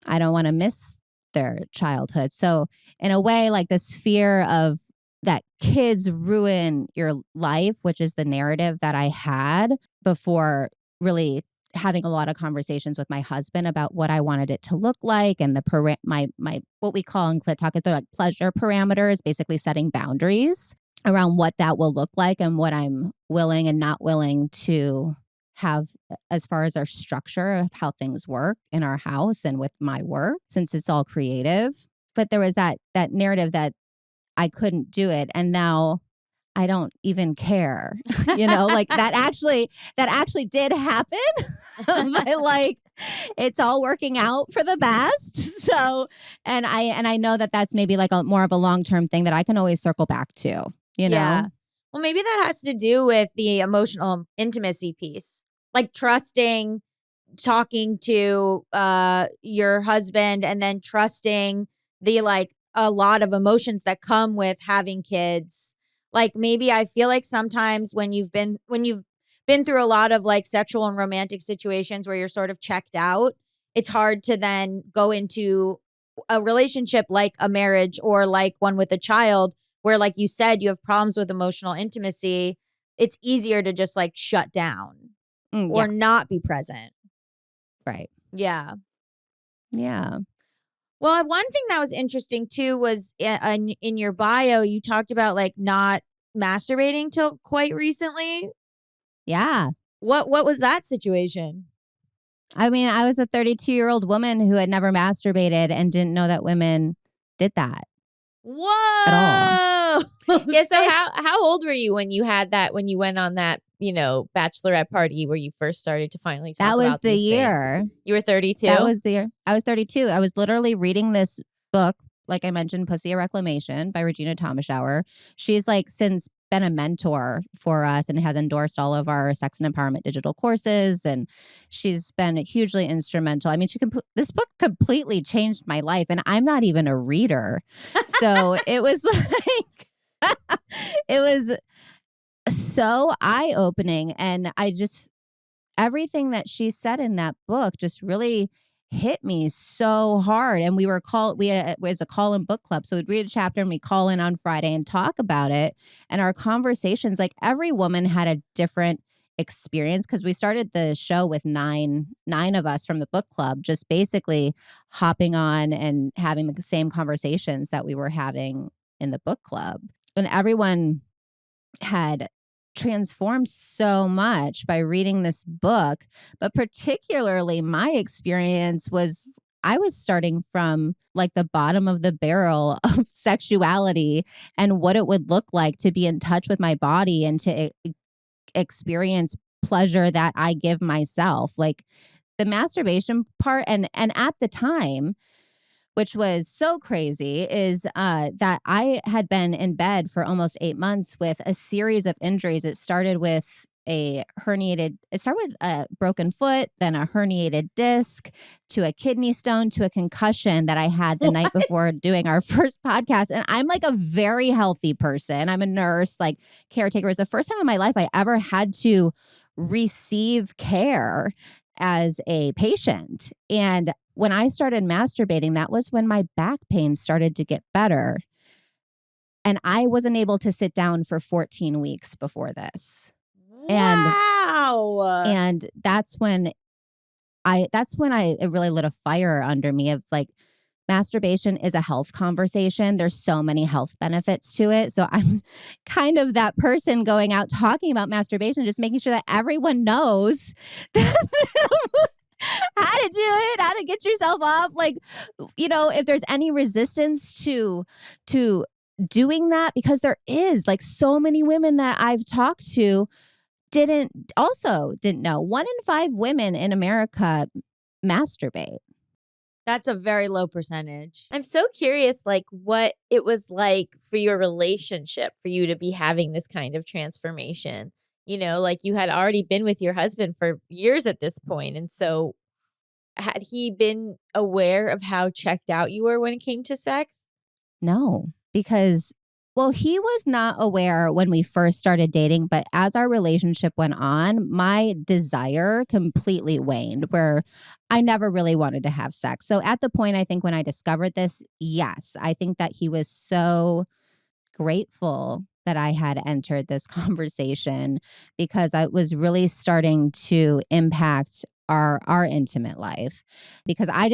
I don't want to miss their childhood. So in a way, like this fear of that kids ruin your life, which is the narrative that I had before really having a lot of conversations with my husband about what I wanted it to look like, and my what we call in Clit Talk is they're like pleasure parameters, basically setting boundaries around what that will look like and what I'm willing and not willing to have as far as our structure of how things work in our house and with my work, since it's all creative. But there was that narrative that I couldn't do it. And now I don't even care, like that actually did happen. But like, it's all working out for the best. So, and I know that that's maybe like more of a long-term thing that I can always circle back to,
Yeah. Well, maybe that has to do with the emotional intimacy piece, like trusting, talking to your husband, and then trusting the a lot of emotions that come with having kids. Like maybe I feel like sometimes when you've been through a lot of like sexual and romantic situations where you're sort of checked out, it's hard to then go into a relationship like a marriage or like one with a child where, like you said, you have problems with emotional intimacy. It's easier to just like shut down or not be present.
Right.
Yeah.
Yeah.
Well, one thing that was interesting too was in your bio, you talked about like not masturbating till quite recently.
Yeah.
What was that situation?
I mean, I was a 32-year-old woman who had never masturbated and didn't know that women did that.
Whoa!
At all.
Yeah. So how old were you when you had that? When you went on that, bachelorette party where you first started to finally talk about
That was the
these
year.
things? You were 32.
That was the year. I was 32. I was literally reading this book, like I mentioned, Pussy a Reclamation by Regina Thomashour. She's like since been a mentor for us and has endorsed all of our sex and empowerment digital courses, and she's been hugely instrumental. I mean, this book completely changed my life, and I'm not even a reader, so it was like it was so eye-opening, and everything that she said in that book just really hit me so hard. And it was a call-in book club. So we'd read a chapter and we call in on Friday and talk about it. And our conversations, like every woman had a different experience, because we started the show with nine of us from the book club, just basically hopping on and having the same conversations that we were having in the book club. And everyone had transformed so much by reading this book. But particularly my experience was I was starting from like the bottom of the barrel of sexuality and what it would look like to be in touch with my body and to experience pleasure that I give myself. Like the masturbation part, and at the time, which was so crazy, is that I had been in bed for almost 8 months with a series of injuries. It started with a broken foot, then a herniated disc, to a kidney stone, to a concussion that I had the night before doing our first podcast. And I'm like a very healthy person. I'm a nurse, like caretaker. It was the first time in my life I ever had to receive care as a patient. And when I started masturbating, that was when my back pain started to get better. And I wasn't able to sit down for 14 weeks before this.
Wow.
And that's when it really lit a fire under me of like, masturbation is a health conversation. There's so many health benefits to it. So I'm kind of that person going out talking about masturbation, just making sure that everyone knows how to do it, how to get yourself off. Like, you know, if there's any resistance to doing that, because there is, like, so many women that I've talked to didn't know. 1 in 5 women in America masturbate.
That's a very low percentage.
I'm so curious, like, what it was like for your relationship, for you to be having this kind of transformation. You know, like you had already been with your husband for years at this point. And so had he been aware of how checked out you were when it came to sex?
No, because, well, he was not aware when we first started dating, but as our relationship went on, my desire completely waned, where I never really wanted to have sex. So at the point, I think when I discovered this, yes, I think that he was so grateful that I had entered this conversation, because I was really starting to impact our intimate life, because I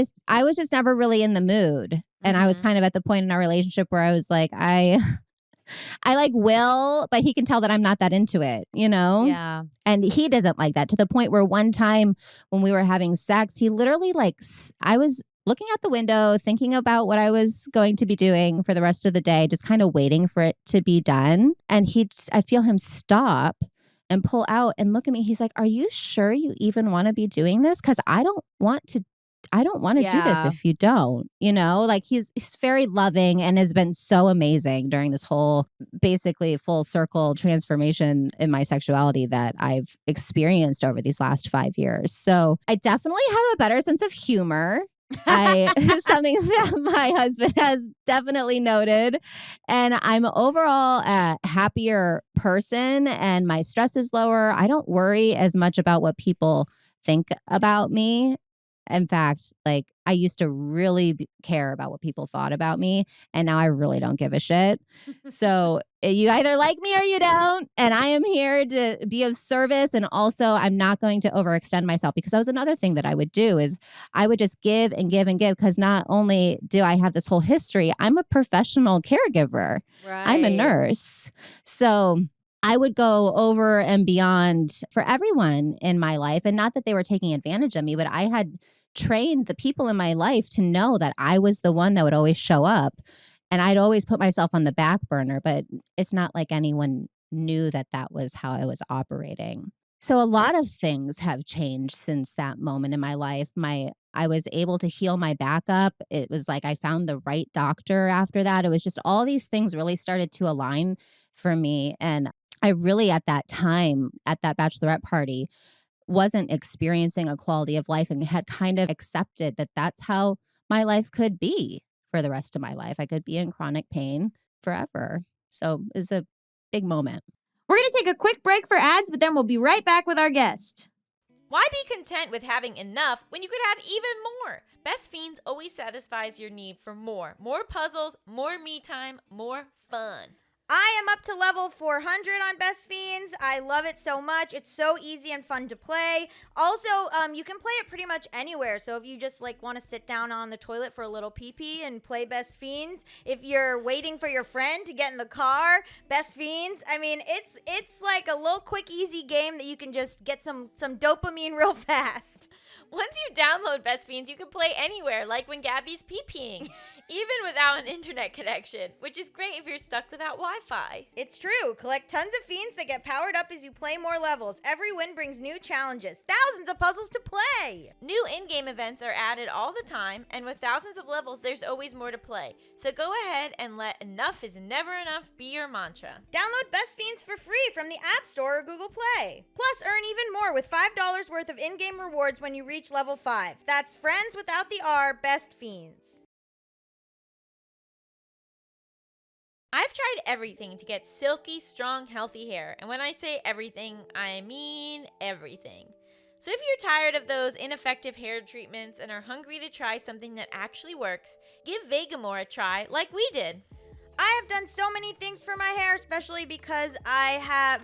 was just never really in the mood. And I was kind of at the point in our relationship where I was like, I like Will, but he can tell that I'm not that into it, you know?
Yeah.
And he doesn't like that, to the point where one time when we were having sex, he literally I was looking out the window, thinking about what I was going to be doing for the rest of the day, just kind of waiting for it to be done. And I feel him stop and pull out and look at me. He's like, "Are you sure you even want to be doing this? Because I don't want to do this if you don't," you know, like he's very loving and has been so amazing during this whole basically full circle transformation in my sexuality that I've experienced over these last 5 years. So I definitely have a better sense of humor. Something that my husband has definitely noted. And I'm overall a happier person, and my stress is lower. I don't worry as much about what people think about me. In fact, like, I used to really care about what people thought about me, and now I really don't give a shit. So you either like me or you don't, and I am here to be of service. And also, I'm not going to overextend myself, because that was another thing that I would do, is I would just give and give and give, because not only do I have this whole history, I'm a professional caregiver.
Right.
I'm a nurse. So I would go over and beyond for everyone in my life. And not that they were taking advantage of me, but I had trained the people in my life to know that I was the one that would always show up. And I'd always put myself on the back burner, but it's not like anyone knew that that was how I was operating. So a lot of things have changed since that moment in my life. I was able to heal my back up. It was like I found the right doctor after that. It was just all these things really started to align for me. And I really, at that time, at that bachelorette party, wasn't experiencing a quality of life, and had kind of accepted that that's how my life could be for the rest of my life. I could be in chronic pain forever. So it's a big moment.
We're going to take a quick break for ads, but then we'll be right back with our guest.
Why be content with having enough when you could have even more? Best Fiends always satisfies your need for more. More puzzles, more me time, more fun.
I am up to level 400 on Best Fiends. I love it so much. It's so easy and fun to play. Also, you can play it pretty much anywhere. So if you just like want to sit down on the toilet for a little pee-pee and play Best Fiends, if you're waiting for your friend to get in the car, Best Fiends. I mean, it's like a little quick, easy game that you can just get some dopamine real fast.
Once you download Best Fiends, you can play anywhere, like when Gabby's pee-peeing, even without an internet connection, which is great if you're stuck without Wi-Fi.
It's true. Collect tons of fiends that get powered up as you play more levels. Every win brings new challenges, thousands of puzzles to play.
New in-game events are added all the time, and with thousands of levels, there's always more to play. So go ahead and let enough is never enough be your mantra.
Download Best Fiends for free from the App Store or Google Play. Plus, earn even more with $5 worth of in-game rewards when you reach level 5. That's friends without the R, Best Fiends.
I've tried everything to get silky, strong, healthy hair. And when I say everything, I mean everything. So if you're tired of those ineffective hair treatments and are hungry to try something that actually works, give Vegamore a try like we did.
I have done so many things for my hair, especially because I have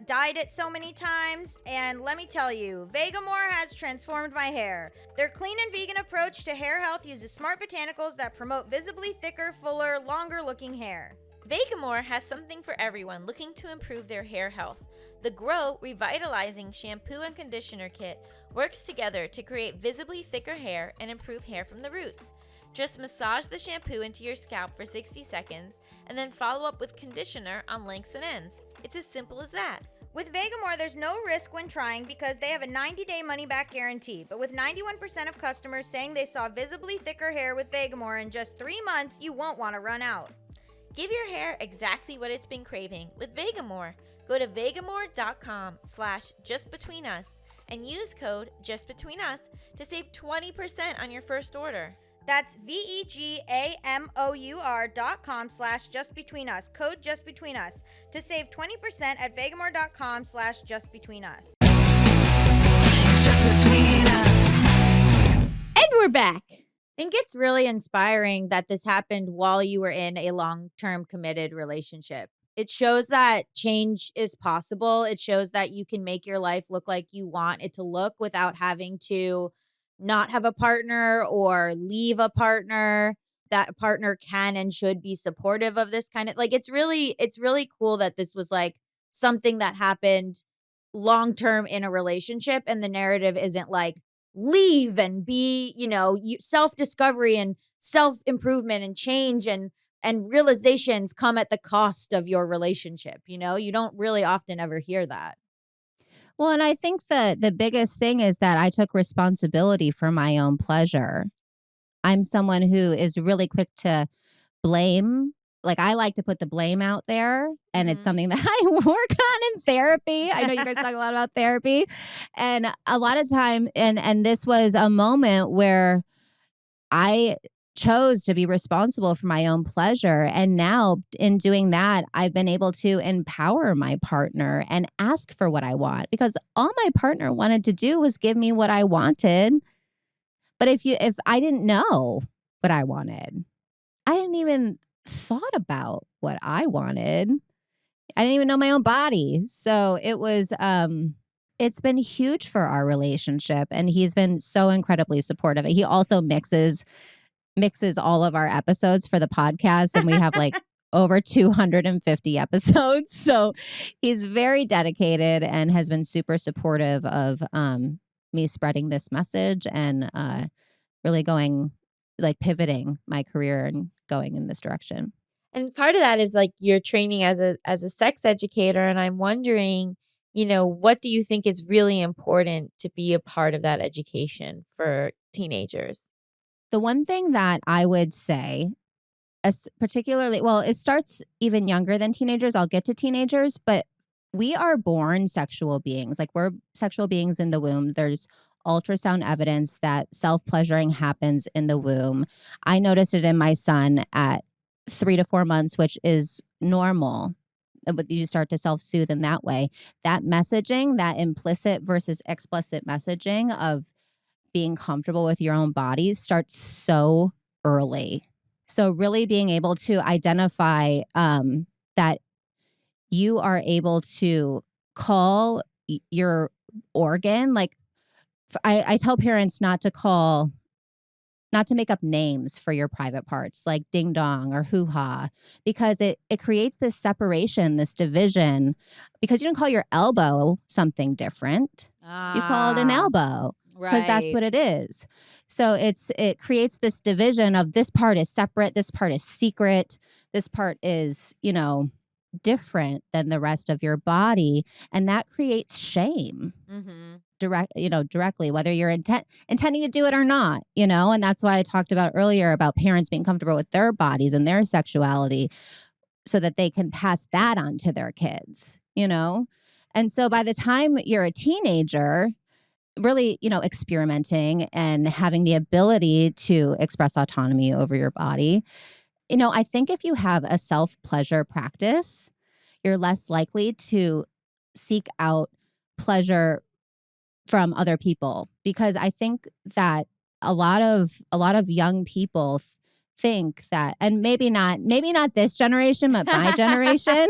dyed it so many times. And let me tell you, Vegamore has transformed my hair. Their clean and vegan approach to hair health uses smart botanicals that promote visibly thicker, fuller, longer looking hair.
Vegamore has something for everyone looking to improve their hair health. The Grow Revitalizing Shampoo and Conditioner Kit works together to create visibly thicker hair and improve hair from the roots. Just massage the shampoo into your scalp for 60 seconds and then follow up with conditioner on lengths and ends. It's as simple as that.
With Vegamore, there's no risk when trying because they have a 90-day money-back guarantee. But with 91% of customers saying they saw visibly thicker hair with Vegamore in just 3 months, you won't want to run out.
Give your hair exactly what it's been craving with Vegamore. Go to vegamore.com/justbetweenus and use code JustBetweenUs to save 20% on your first order.
That's vegamor.com/justbetweenus. Code JustBetweenUs to save 20% at vegamore.com/justbetweenus.
Just between us.
And we're back.
I think it's really inspiring that this happened while you were in a long-term committed relationship. It shows that change is possible. It shows that you can make your life look like you want it to look without having to not have a partner or leave a partner. That partner can and should be supportive of this kind of like it's really cool that this was like something that happened long term in a relationship, and the narrative isn't like leave and be, self-discovery and self-improvement and change and realizations come at the cost of your relationship. You don't really often ever hear that.
Well, and I think the biggest thing is that I took responsibility for my own pleasure. I'm someone who is really quick to blame. Like, I like to put the blame out there, and it's something that I work on in therapy. I know you guys talk a lot about therapy. And a lot of time, and this was a moment where I chose to be responsible for my own pleasure. And now in doing that, I've been able to empower my partner and ask for what I want, because all my partner wanted to do was give me what I wanted. But if I didn't know what I wanted, I didn't even thought about what I wanted. I didn't even know my own body. So it was, it's been huge for our relationship, and he's been so incredibly supportive. He also mixes all of our episodes for the podcast, and we have like over 250 episodes. So he's very dedicated and has been super supportive of me spreading this message and really going, like, pivoting my career and going in this direction.
And part of that is like you're training as a sex educator, and I'm wondering, what do you think is really important to be a part of that education for teenagers?
The one thing that I would say, particularly, well, it starts even younger than teenagers. I'll get to teenagers, but we are born sexual beings. Like, we're sexual beings in the womb. There's ultrasound evidence that self-pleasuring happens in the womb. I noticed it in my son at 3 to 4 months, which is normal. But you start to self-soothe in that way. That messaging, that implicit versus explicit messaging of being comfortable with your own body starts so early. So really being able to identify that that you are able to call your organ, like I tell parents not to make up names for your private parts like ding dong or hoo ha, because it creates this separation, this division, because you don't call your elbow something different. You call it an elbow because that's what it is. So it creates this division of this part is separate, this part is secret, this part is, different than the rest of your body, and that creates shame. Directly, whether you're intending to do it or not, and that's why I talked about earlier about parents being comfortable with their bodies and their sexuality so that they can pass that on to their kids, And so by the time you're a teenager, really, experimenting and having the ability to express autonomy over your body, I think if you have a self-pleasure practice, you're less likely to seek out pleasure from other people, because I think that a lot of young people think that, and maybe not this generation, but my generation.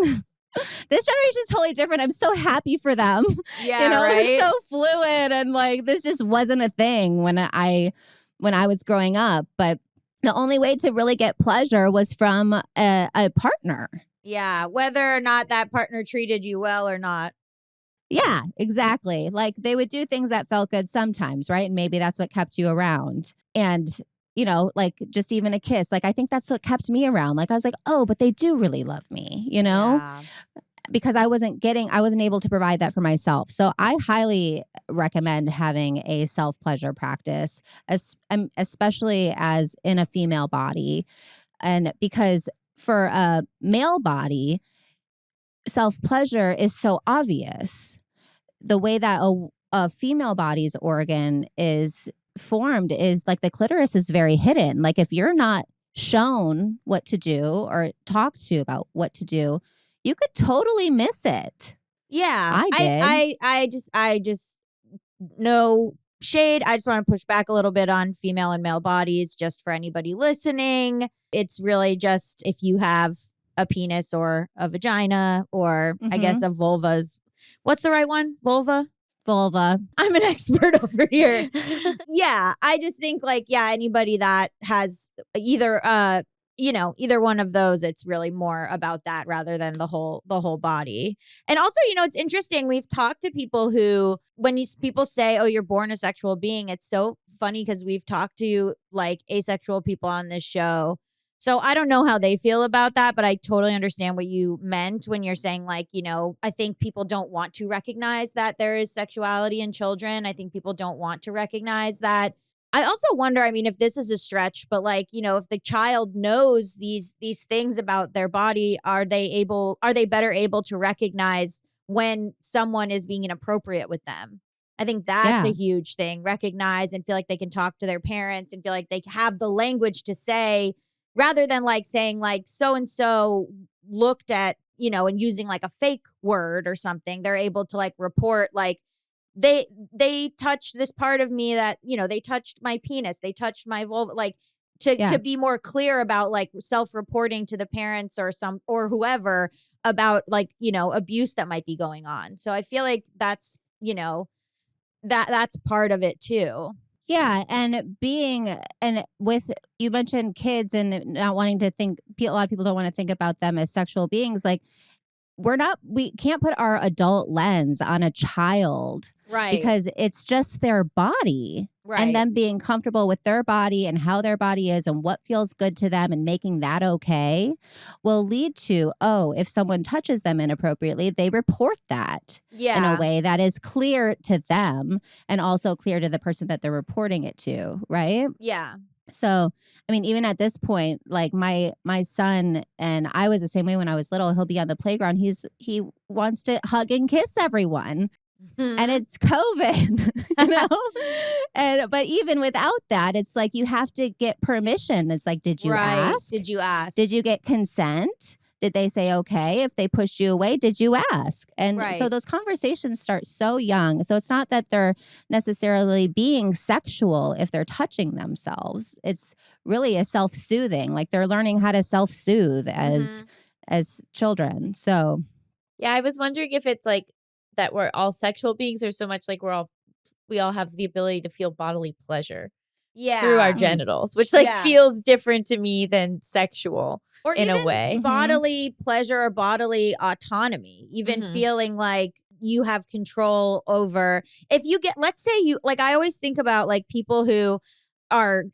This generation is totally different. I'm so happy for them.
Yeah, right?
It's so fluid, and like this just wasn't a thing when I was growing up. But the only way to really get pleasure was from a partner.
Yeah, whether or not that partner treated you well or not.
Yeah, exactly. Like they would do things that felt good sometimes, right? And maybe that's what kept you around. And, like just even a kiss, like I think that's what kept me around. Like I was like, oh, but they do really love me,
Yeah.
because I wasn't able to provide that for myself. So I highly recommend having a self-pleasure practice, especially as in a female body. And because for a male body, self-pleasure is so obvious. The way that a female body's organ is formed is like the clitoris is very hidden. Like if you're not shown what to do or talked to about what to do, you could totally miss it.
Yeah.
I did.
I just no shade. I just want to push back a little bit on female and male bodies just for anybody listening. It's really just if you have a penis or a vagina or I guess a vulva's. What's the right one? Vulva? I'm an expert over here. Yeah. I just think anybody that has either one of those, it's really more about that rather than the whole body. And also, it's interesting. We've talked to people who, when people say, oh, you're born a sexual being, it's so funny because we've talked to like asexual people on this show. So I don't know how they feel about that, but I totally understand what you meant when you're saying I think people don't want to recognize that there is sexuality in children. I think people don't want to recognize that. I also wonder, if this is a stretch, but if the child knows these things about their body, are they better able to recognize when someone is being inappropriate with them? I think that's a huge thing. Recognize and feel like they can talk to their parents and feel like they have the language to say, rather than saying so-and-so looked at, and using a fake word or something. They're able to report they touched this part of me that, they touched my penis, they touched my vulva, to be more clear about self-reporting to the parents or whoever about abuse that might be going on. So I feel like that's, that's part of it too.
Yeah. And with, you mentioned kids and not wanting to think, a lot of people don't want to think about them as sexual beings. We can't put our adult lens on a child.
Right.
Because it's just their body.
Right.
And them being comfortable with their body and how their body is and what feels good to them and making that okay will lead to, if someone touches them inappropriately, they report that in a way that is clear to them and also clear to the person that they're reporting it to, right?
Yeah.
So, even at this point, my son, and I was the same way when I was little, he'll be on the playground. He wants to hug and kiss everyone. And it's COVID, but even without that, it's you have to get permission. It's did you ask?
Did you ask?
Did you get consent? Did they say okay? If they pushed you away, did you ask? And so those conversations start so young. So it's not that they're necessarily being sexual if they're touching themselves. It's really a self-soothing. They're learning how to self-soothe as children. So
Yeah, I was wondering if it's like that we're all sexual beings or so much like we all have the ability to feel bodily pleasure through our genitals, which like feels different to me than sexual
or
in
even
a way.
bodily pleasure or bodily autonomy, even feeling like you have control over if you get, let's say you, like I always think about like people who are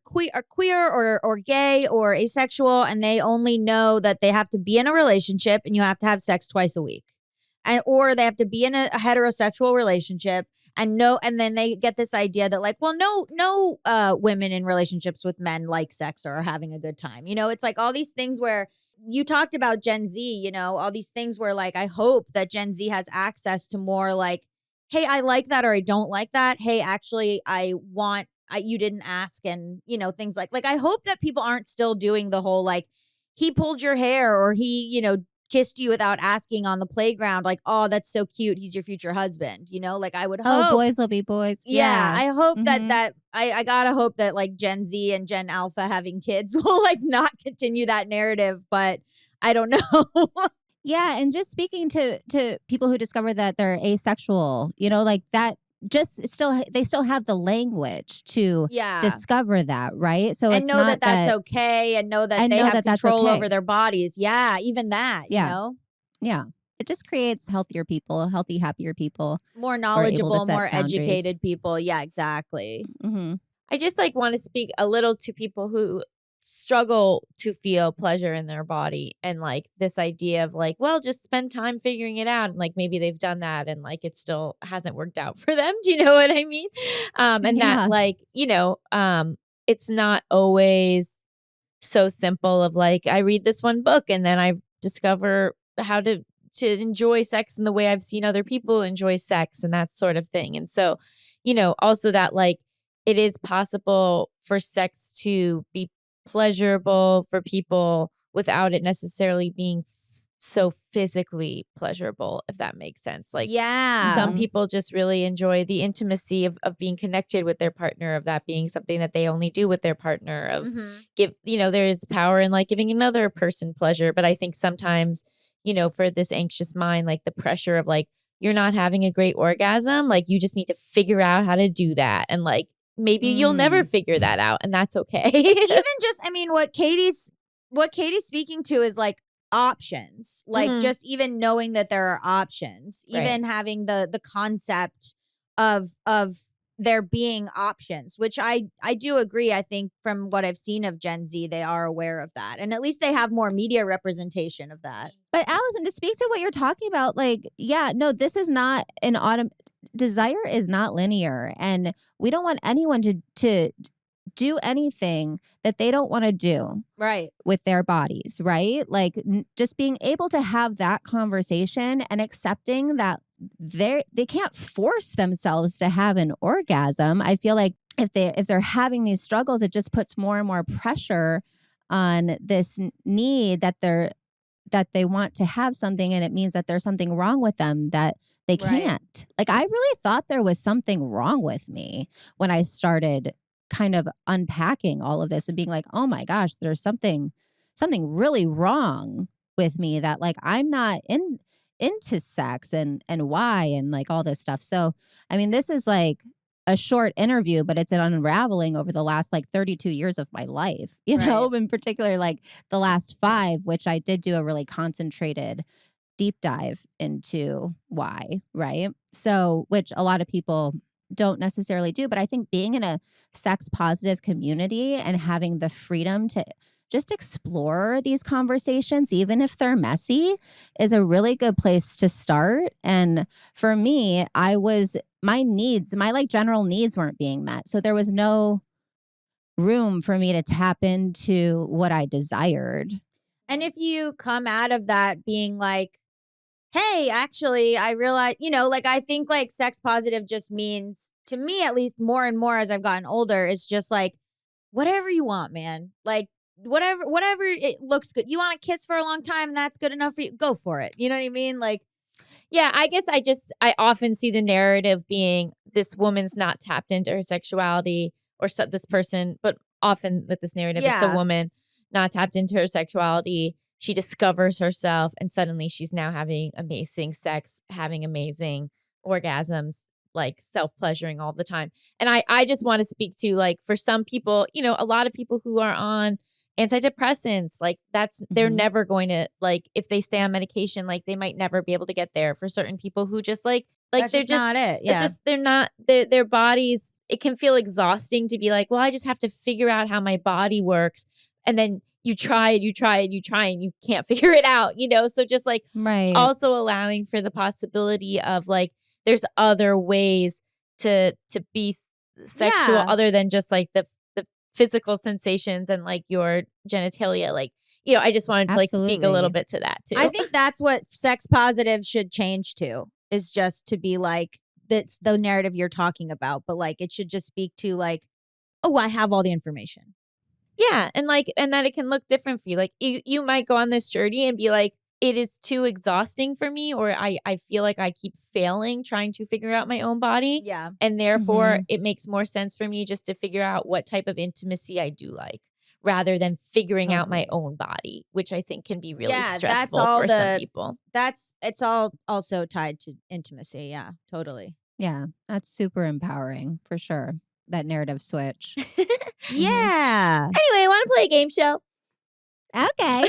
queer or gay or asexual, and they only know that they have to be in a relationship and you have to have sex twice a week, and or they have to be in a heterosexual relationship and then they get this idea that like, well, no women in relationships with men like sex or are having a good time. You know, it's like all these things where you talked about Gen Z, you know, all these things where like I hope that Gen Z has access to more like, hey, I like that or I don't like that. Hey, actually, you didn't ask, and you know, things like I hope that people aren't still doing the whole like he pulled your hair or he, you know, kissed you without asking on the playground, like, oh, that's so cute, he's your future husband, you know, like I would hope
boys will be boys.
yeah. I hope that I gotta hope that like Gen Z and Gen Alpha having kids will like not continue that narrative, but I don't know.
Yeah, and just speaking to people who discover that they're asexual, you know, like that just they still have the language to discover that, right? So
and
it's
know
not
that's okay, and know that they have control over their bodies. Yeah, even that, you know?
Yeah. It just creates healthier people, healthy, happier people.
More knowledgeable, more educated people. Yeah, exactly.
Mm-hmm.
I just like want to speak a little to people who struggle to feel pleasure in their body, and like this idea of like, well, just spend time figuring it out, and like maybe they've done that and like it still hasn't worked out for them. Do you know what I mean? And that like, you know, it's not always so simple of like I read this one book and then I discover how to enjoy sex in the way I've seen other people enjoy sex and that sort of thing. And so, you know, also that like it is possible for sex to be pleasurable for people without it necessarily being so physically pleasurable, if that makes sense. Like some people just really enjoy the intimacy of being connected with their partner, of that being something that they only do with their partner, of you know, there is power in like giving another person pleasure. But I think sometimes, you know, for this anxious mind, like the pressure of like, you're not having a great orgasm, like you just need to figure out how to do that. And like, maybe you'll never figure that out, and that's okay.
Even just, I mean, what Katie's speaking to is like options, like just even knowing that there are options, even having the concept of there being options, which I do agree. I think from what I've seen of Gen Z, they are aware of that, and at least they have more media representation of that.
But Allison, to speak to what you're talking about, like, yeah, no, this is not an desire is not linear, and we don't want anyone to do anything that they don't want to do with their bodies, right? Like just being able to have that conversation and accepting that they can't force themselves to have an orgasm. I feel like if they're having these struggles, it just puts more and more pressure on this need that they want to have something, and it means that there's something wrong with them that they can't. Like I really thought there was something wrong with me when I started kind of unpacking all of this and being like, oh my gosh, there's something really wrong with me, that like I'm not into sex and why and like all this stuff. So I mean, this is like a short interview, but it's an unraveling over the last like 32 years of my life, you know, in particular like the last 5, which I did do a really concentrated deep dive into why, right? So, which a lot of people don't necessarily do, but I think being in a sex positive community and having the freedom to just explore these conversations, even if they're messy, is a really good place to start. And for me, my like general needs weren't being met. So there was no room for me to tap into what I desired.
And if you come out of that being like, hey, actually, I realize, you know, like I think like sex positive just means, to me at least, more and more as I've gotten older, is just like whatever you want, man. Like whatever it looks good. You want to kiss for a long time and that's good enough for you, go for it. You know what I mean? Like,
yeah, I guess I often see the narrative being this woman's not tapped into her sexuality, or this person, but often with this narrative, it's a woman not tapped into her sexuality. she discovers herself and suddenly she's now having amazing sex, having amazing orgasms, like self-pleasuring all the time. And I just want to speak to, like, for some people, you know, a lot of people who are on antidepressants, like they're never going to, like, if they stay on medication, like they might never be able to get there. For certain people who just like
That's
they're
just not it.
it's
Yeah.
just their bodies, it can feel exhausting to be like, well, I just have to figure out how my body works. And then you try and you can't figure it out, you know? So just like also allowing for the possibility of like, there's other ways to be sexual other than just like the physical sensations and like your genitalia. Like, you know, I just wanted to like speak a little bit to that too.
I think that's what sex positive should change to, is just to be like, that's the narrative you're talking about, but like it should just speak to like, oh, I have all the information.
Yeah. And like, and that it can look different for you. Like you might go on this journey and be like, it is too exhausting for me, or I feel like I keep failing trying to figure out my own body.
Yeah.
And therefore it makes more sense for me just to figure out what type of intimacy I do like, rather than figuring out my own body, which I think can be really stressful for some people.
It's all also tied to intimacy. Yeah, totally.
Yeah, that's super empowering for sure. That narrative switch.
Yeah.
Anyway, I want to play a game show.
Okay.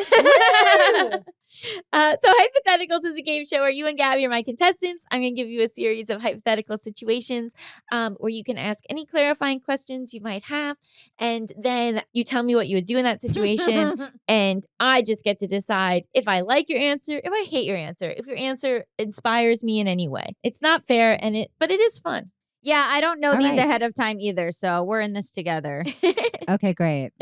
So Hypotheticals is a game show where you and Gabby are my contestants. I'm going to give you a series of hypothetical situations where you can ask any clarifying questions you might have. And then you tell me what you would do in that situation. And I just get to decide if I like your answer, if I hate your answer, if your answer inspires me in any way. It's not fair, but it is fun.
Yeah, I don't know
All
these
right.
ahead of time either, so we're in this together.
Okay, great.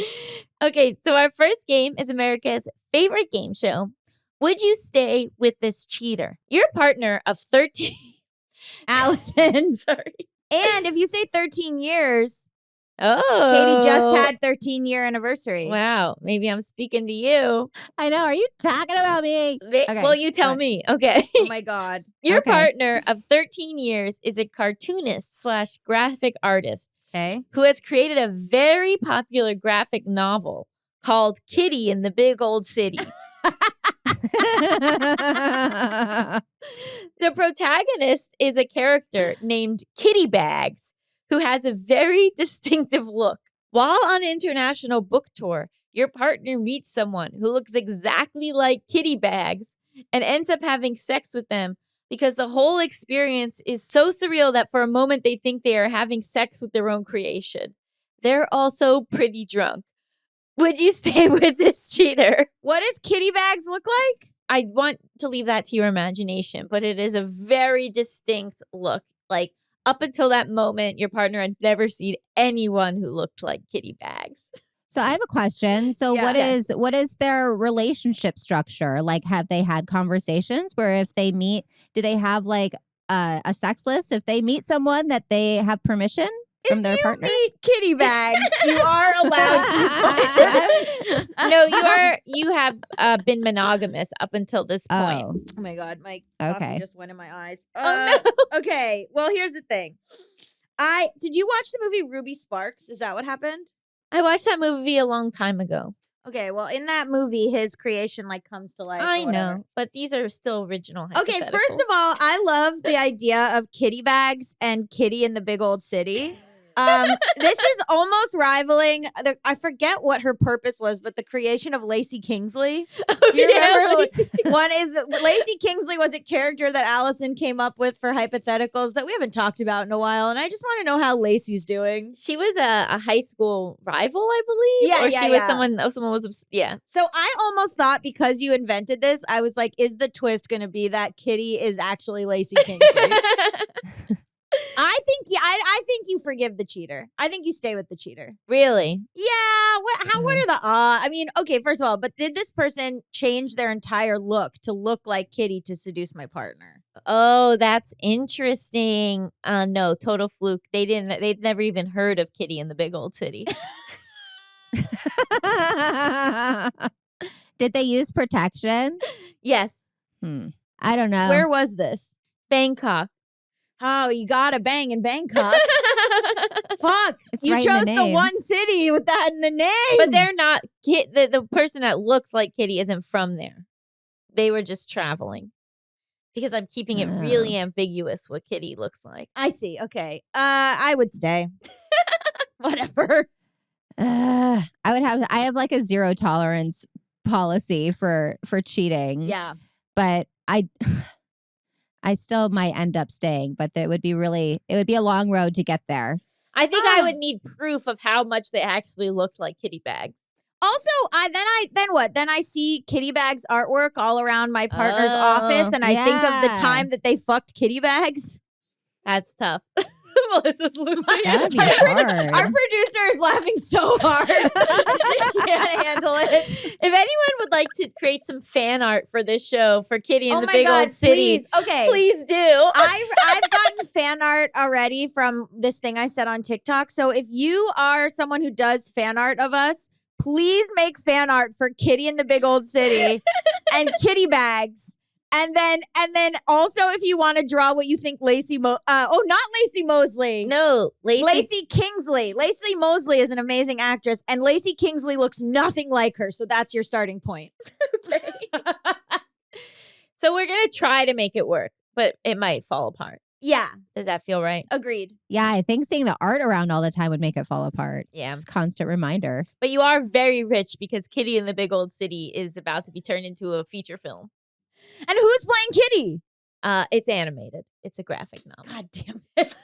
Okay, so our first game is America's favorite game show. Would you stay with this cheater? Your partner of 13.
Allison.
Sorry.
And if you say 13 years,
Oh.
Katie just had 13-year anniversary.
Wow, maybe I'm speaking to you.
I know. Are you talking about me? Okay,
Well, you tell
fine.
me. Okay.
Oh my God.
Your
Okay.
partner of 13 years is a cartoonist/graphic artist
Okay.
who has created a very popular graphic novel called Kitty in the Big Old City. The protagonist is a character named Kitty Bags, who has a very distinctive look. While on an international book tour, your partner meets someone who looks exactly like Kitty Bags and ends up having sex with them because the whole experience is so surreal that for a moment they think they are having sex with their own creation. They're also pretty drunk. Would you stay with this cheater?
What does Kitty Bags look like?
I want to leave that to your imagination, but it is a very distinct look. Like, up until that moment, your partner had never seen anyone who looked like Kitty Bags.
So I have a question. So
Yeah.
what is their relationship structure? Like, have they had conversations where if they meet, do they have like a sex list? If they meet someone that they have permission from their partner?
Meet Kitty Bags. You are allowed to.
No, you have been monogamous up until this point.
Oh,
Oh my God, my
Okay.
coffee just went in my eyes.
Oh, no.
Okay, well, here's the thing. Did you watch the movie Ruby Sparks? Is that what happened?
I watched that movie a long time ago.
Okay, well, in that movie, his creation like comes to life. or
I
whatever.
know, but these are still original
Okay,
hypotheticals.
first of all, I love the idea of Kitty Bags and Kitty in the Big Old City. This is almost rivaling. I forget what her purpose was, but the creation of Lacey Kingsley. Do you remember? One is Lacey Kingsley was a character that Allison came up with for hypotheticals that we haven't talked about in a while, and I just want to know how Lacey's doing.
She was a high school rival, I believe.
Yeah,
or
yeah,
she was
yeah.
someone was yeah.
So I almost thought because you invented this, I was like, is the twist going to be that Kitty is actually Lacey Kingsley? I think you forgive the cheater. I think you stay with the cheater.
Really?
Yeah. What are the I mean, okay, first of all, but did this person change their entire look to look like Kitty to seduce my partner?
Oh, that's interesting. No, total fluke. They'd never even heard of Kitty in the Big Old City.
Did they use protection?
Yes.
I don't know.
Where was this?
Bangkok.
Oh, you gotta bang in Bangkok. Fuck.
It's
You
right in the
chose the
name.
one city with that in the name.
But they're not, the person that looks like Kitty isn't from there. They were just traveling. Because I'm keeping it really ambiguous what Kitty looks like.
I see. Okay. I would stay. Whatever.
I have like a zero tolerance policy for cheating.
Yeah.
But I still might end up staying, but it would be a long road to get there.
I think I would need proof of how much they actually looked like kitty bags.
Also, then what? Then I see kitty bags artwork all around my partner's office, and I think of the
yeah.
time that they fucked kitty bags.
That's tough. Melissa's losing
That'd be
it.
hard.
Our producer is laughing so hard. She can't handle it.
If anyone would like to create some fan art for this show for Kitty in
Oh
the
my
Big
God,
Old City,
please. Okay.
please do.
I've gotten fan art already from this thing I said on TikTok. So if you are someone who does fan art of us, please make fan art for Kitty in the Big Old City and kitty bags. And then also if you want to draw what you think not Lacey Mosley.
No,
Lacey Kingsley. Lacey Mosley is an amazing actress, and Lacey Kingsley looks nothing like her. So that's your starting point.
So we're going to try to make it work, but it might fall apart.
Yeah,
Does that feel right?
agreed.
Yeah, I think seeing the art around all the time would make it fall apart.
Yeah.
Just constant reminder.
But you are very rich because Kitty in the Big Old City is about to be turned into a feature film.
And who's playing Kitty?
It's animated. It's a graphic novel.
God damn it.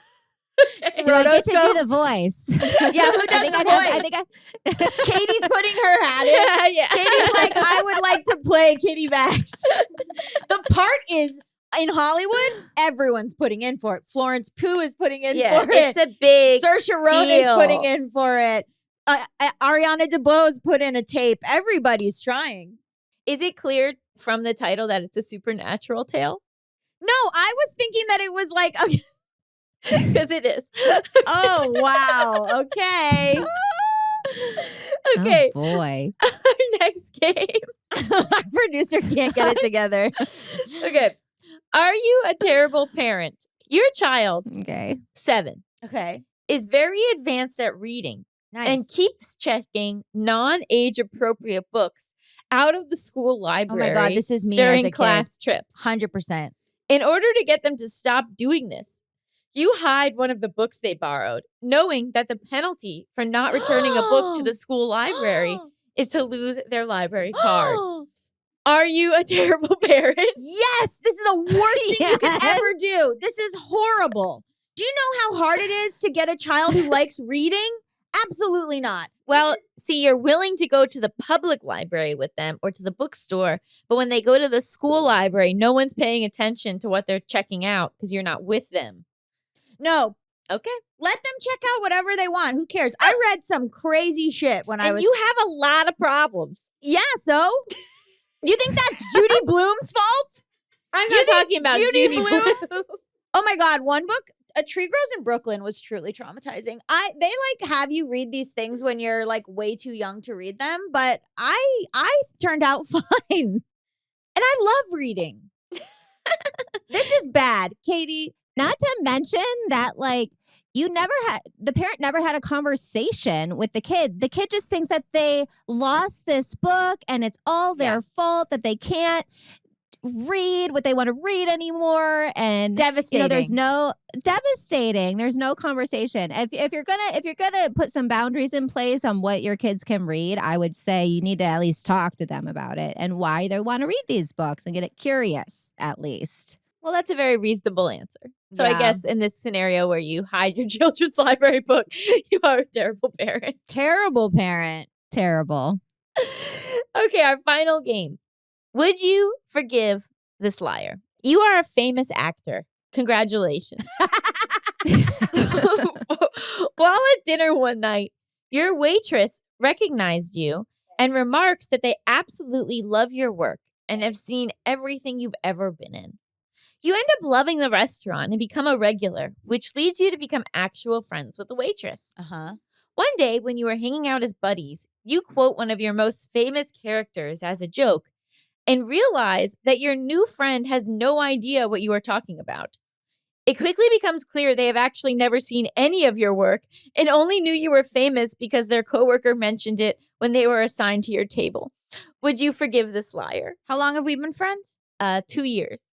Do I get to do
Rotoscoped.
the voice?
Yeah, who does the voice? Katie's putting her hat in.
yeah.
Katie's like, I would like to play kitty bags. The part is in Hollywood, everyone's putting in for it. Florence Pugh is putting in for it.
It's a big
Saoirse Ronan's
deal.
putting in for it. Ariana DeBose put in a tape. Everybody's trying.
Is it clear from the title that it's a supernatural tale?
No, I was thinking that it was like,
Because it is.
oh, wow. Okay.
Okay.
Oh, boy.
Our next game.
Our producer can't get it together.
Okay. Are you a terrible parent? Your child,
Okay.
7,
Okay.
is very advanced at reading
Nice.
and keeps checking non-age appropriate books out of the school
oh
library
my God, this is me
during
as a
class trips.
kid. 100%.
In order to get them to stop doing this, you hide one of the books they borrowed, knowing that the penalty for not returning a book to the school library is to lose their library card. Are you a terrible parent?
Yes, this is the worst thing you could ever
Yes.
do. This is horrible. Do you know how hard it is to get a child who likes reading? Absolutely not.
Well, see, you're willing to go to the public library with them or to the bookstore, but when they go to the school library, no one's paying attention to what they're checking out because you're not with them.
No,
Okay.
let them check out whatever they want. Who cares? I read some crazy shit when I
And
was.
you have a lot of problems.
Yeah, so? You think that's Judy Blume's fault?
I'm
You
not
think
talking about
Judy
Judy
Blume?
Blume.
Oh my God, one book, A Tree Grows in Brooklyn, was truly traumatizing. They like have you read these things when you're like way too young to read them, but I turned out fine. And I love reading. This is bad, Katie.
Not to mention that, like, the parent never had a conversation with the kid. The kid just thinks that they lost this book and it's all their fault, that they can't read what they want to read anymore. And
Devastating.
there's no devastating. There's no conversation. If you're gonna put some boundaries in place on what your kids can read, I would say you need to at least talk to them about it and why they want to read these books and get it curious at least.
Well, that's a very reasonable answer. So I
Yeah.
guess in this scenario where you hide your children's library book, you are a terrible parent.
Terrible parent.
Terrible.
Okay, our final game. Would you forgive this liar? You are a famous actor. Congratulations. While at dinner one night, your waitress recognized you and remarks that they absolutely love your work and have seen everything you've ever been in. You end up loving the restaurant and become a regular, which leads you to become actual friends with the waitress.
Uh-huh.
One day, when you were hanging out as buddies, you quote one of your most famous characters as a joke and realize that your new friend has no idea what you are talking about. It quickly becomes clear they have actually never seen any of your work and only knew you were famous because their coworker mentioned it when they were assigned to your table. Would you forgive this liar?
How long have we been friends?
2 years.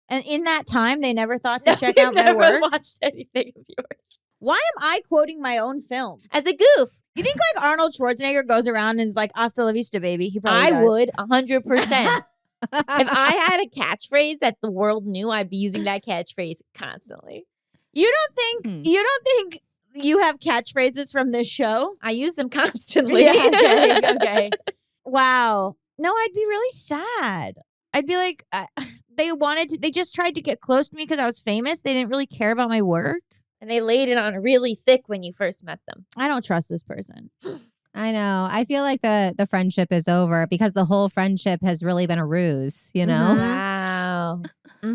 And in that time, they never thought to check
They've
out my
never
work?
watched anything of yours.
Why am I quoting my own films?
As a goof.
You think like Arnold Schwarzenegger goes around and is like, hasta la vista, baby? He probably
I
does.
would 100%. If I had a catchphrase that the world knew, I'd be using that catchphrase constantly.
You don't think you have catchphrases from this show?
I use them constantly.
Yeah, okay. Wow. No, I'd be really sad. I'd be like, they just tried to get close to me because I was famous. They didn't really care about my work.
And they laid it on really thick when you first met them.
I don't trust this person.
I know. I feel like the friendship is over because the whole friendship has really been a ruse, you know?
Wow.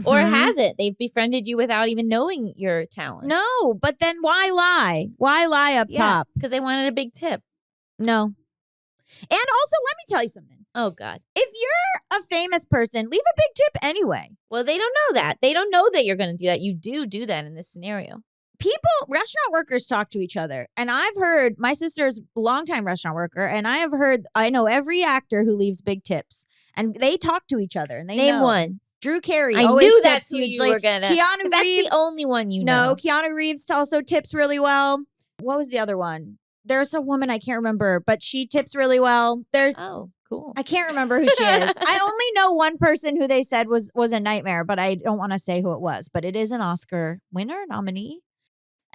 Or has it? They've befriended you without even knowing your talent.
No, but then why lie? Why lie up top?
Because they wanted a big tip.
No. And also, let me tell you something.
Oh, God.
If you're a famous person, leave a big tip anyway.
Well, they don't know that. They don't know that you're going to do that. You do that in this scenario.
Restaurant workers talk to each other. And I've heard, my sister's a longtime restaurant worker, and I know every actor who leaves big tips. And they talk to each other. And they
Name
know.
one.
Drew Carey.
I
always
knew
tips
that's who you
hugely.
were going to.
Keanu
That's
Reeves.
the only one you
No,
know.
Keanu Reeves also tips really well. What was the other one? There's a woman I can't remember, but she tips really well.
Oh, cool.
I can't remember who she is. I only know one person who they said was a nightmare, but I don't want to say who it was. But it is an Oscar winner, nominee.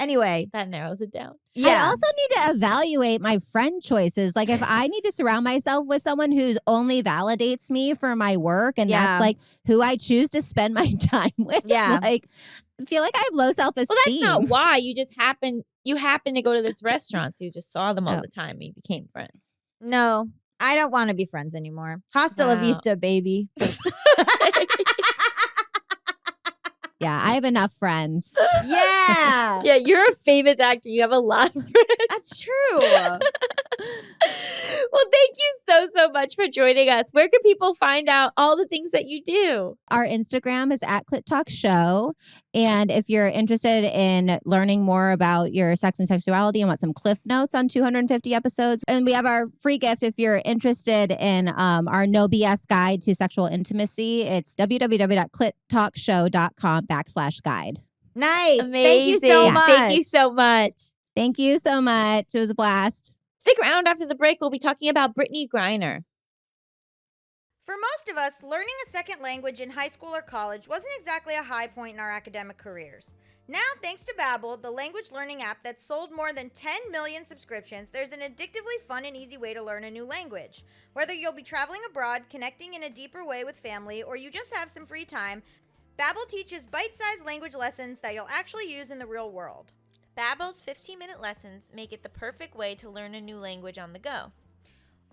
Anyway.
That narrows it down.
I also need to evaluate my friend choices. Like if I need to surround myself with someone who's only validates me for my work and that's like who I choose to spend my time with.
Yeah.
Like I feel like I have low self-esteem.
Well, that's not why. You happen to go to this restaurant, so you just saw them all the time and you became friends.
No, I don't want to be friends anymore. Hasta la vista, baby.
Yeah, I have enough friends.
Yeah.
Yeah, you're a famous actor. You have a lot of friends.
That's true.
Well, thank you so much for joining us. Where can people find out all the things that you do?
Our Instagram is @ClitTalkShow. And if you're interested in learning more about your sex and sexuality and want some cliff notes on 250 episodes, and we have our free gift if you're interested in our no BS guide to sexual intimacy, it's www.clittalkshow.com/guide.
Nice.
Amazing.
Thank you so much.
Thank you so much.
Thank you so much. It was a blast.
Stick around after the break. We'll be talking about Brittney Griner.
For most of us, learning a second language in high school or college wasn't exactly a high point in our academic careers. Now, thanks to Babbel, the language learning app that's sold more than 10 million subscriptions, there's an addictively fun and easy way to learn a new language. Whether you'll be traveling abroad, connecting in a deeper way with family, or you just have some free time, Babbel teaches bite-sized language lessons that you'll actually use in the real world.
Babbel's 15-minute lessons make it the perfect way to learn a new language on the go.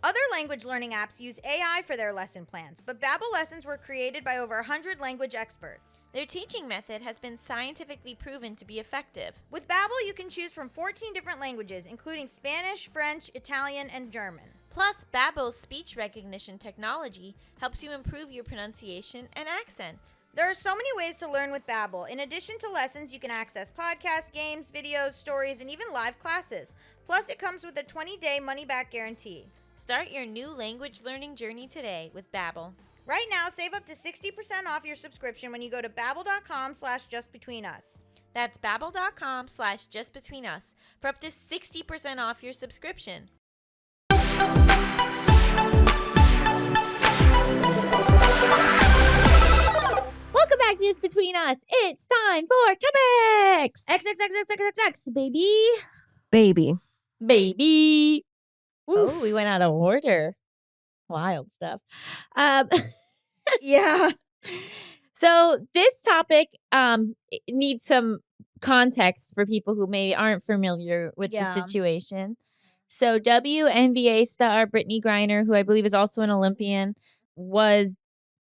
Other language learning apps use AI for their lesson plans, but Babbel lessons were created by over 100 language experts.
Their teaching method has been scientifically proven to be effective.
With Babbel, you can choose from 14 different languages, including Spanish, French, Italian, and German.
Plus, Babbel's speech recognition technology helps you improve your pronunciation and accent.
There are so many ways to learn with Babbel. In addition to lessons, you can access podcasts, games, videos, stories, and even live classes. Plus, it comes with a 20-day money-back guarantee.
Start your new language learning journey today with Babbel.
Right now, save up to 60% off your subscription when you go to babbel.com/justbetweenus.
That's babbel.com/justbetweenus for up to 60% off your subscription. Welcome back to Just Between Us. It's time for topics.
XXXXXX, baby.
Baby.
Oof.
Oh, we went out of order. Wild stuff.
Yeah.
So this topic needs some context for people who maybe aren't familiar with the situation. So WNBA star Brittney Griner, who I believe is also an Olympian, was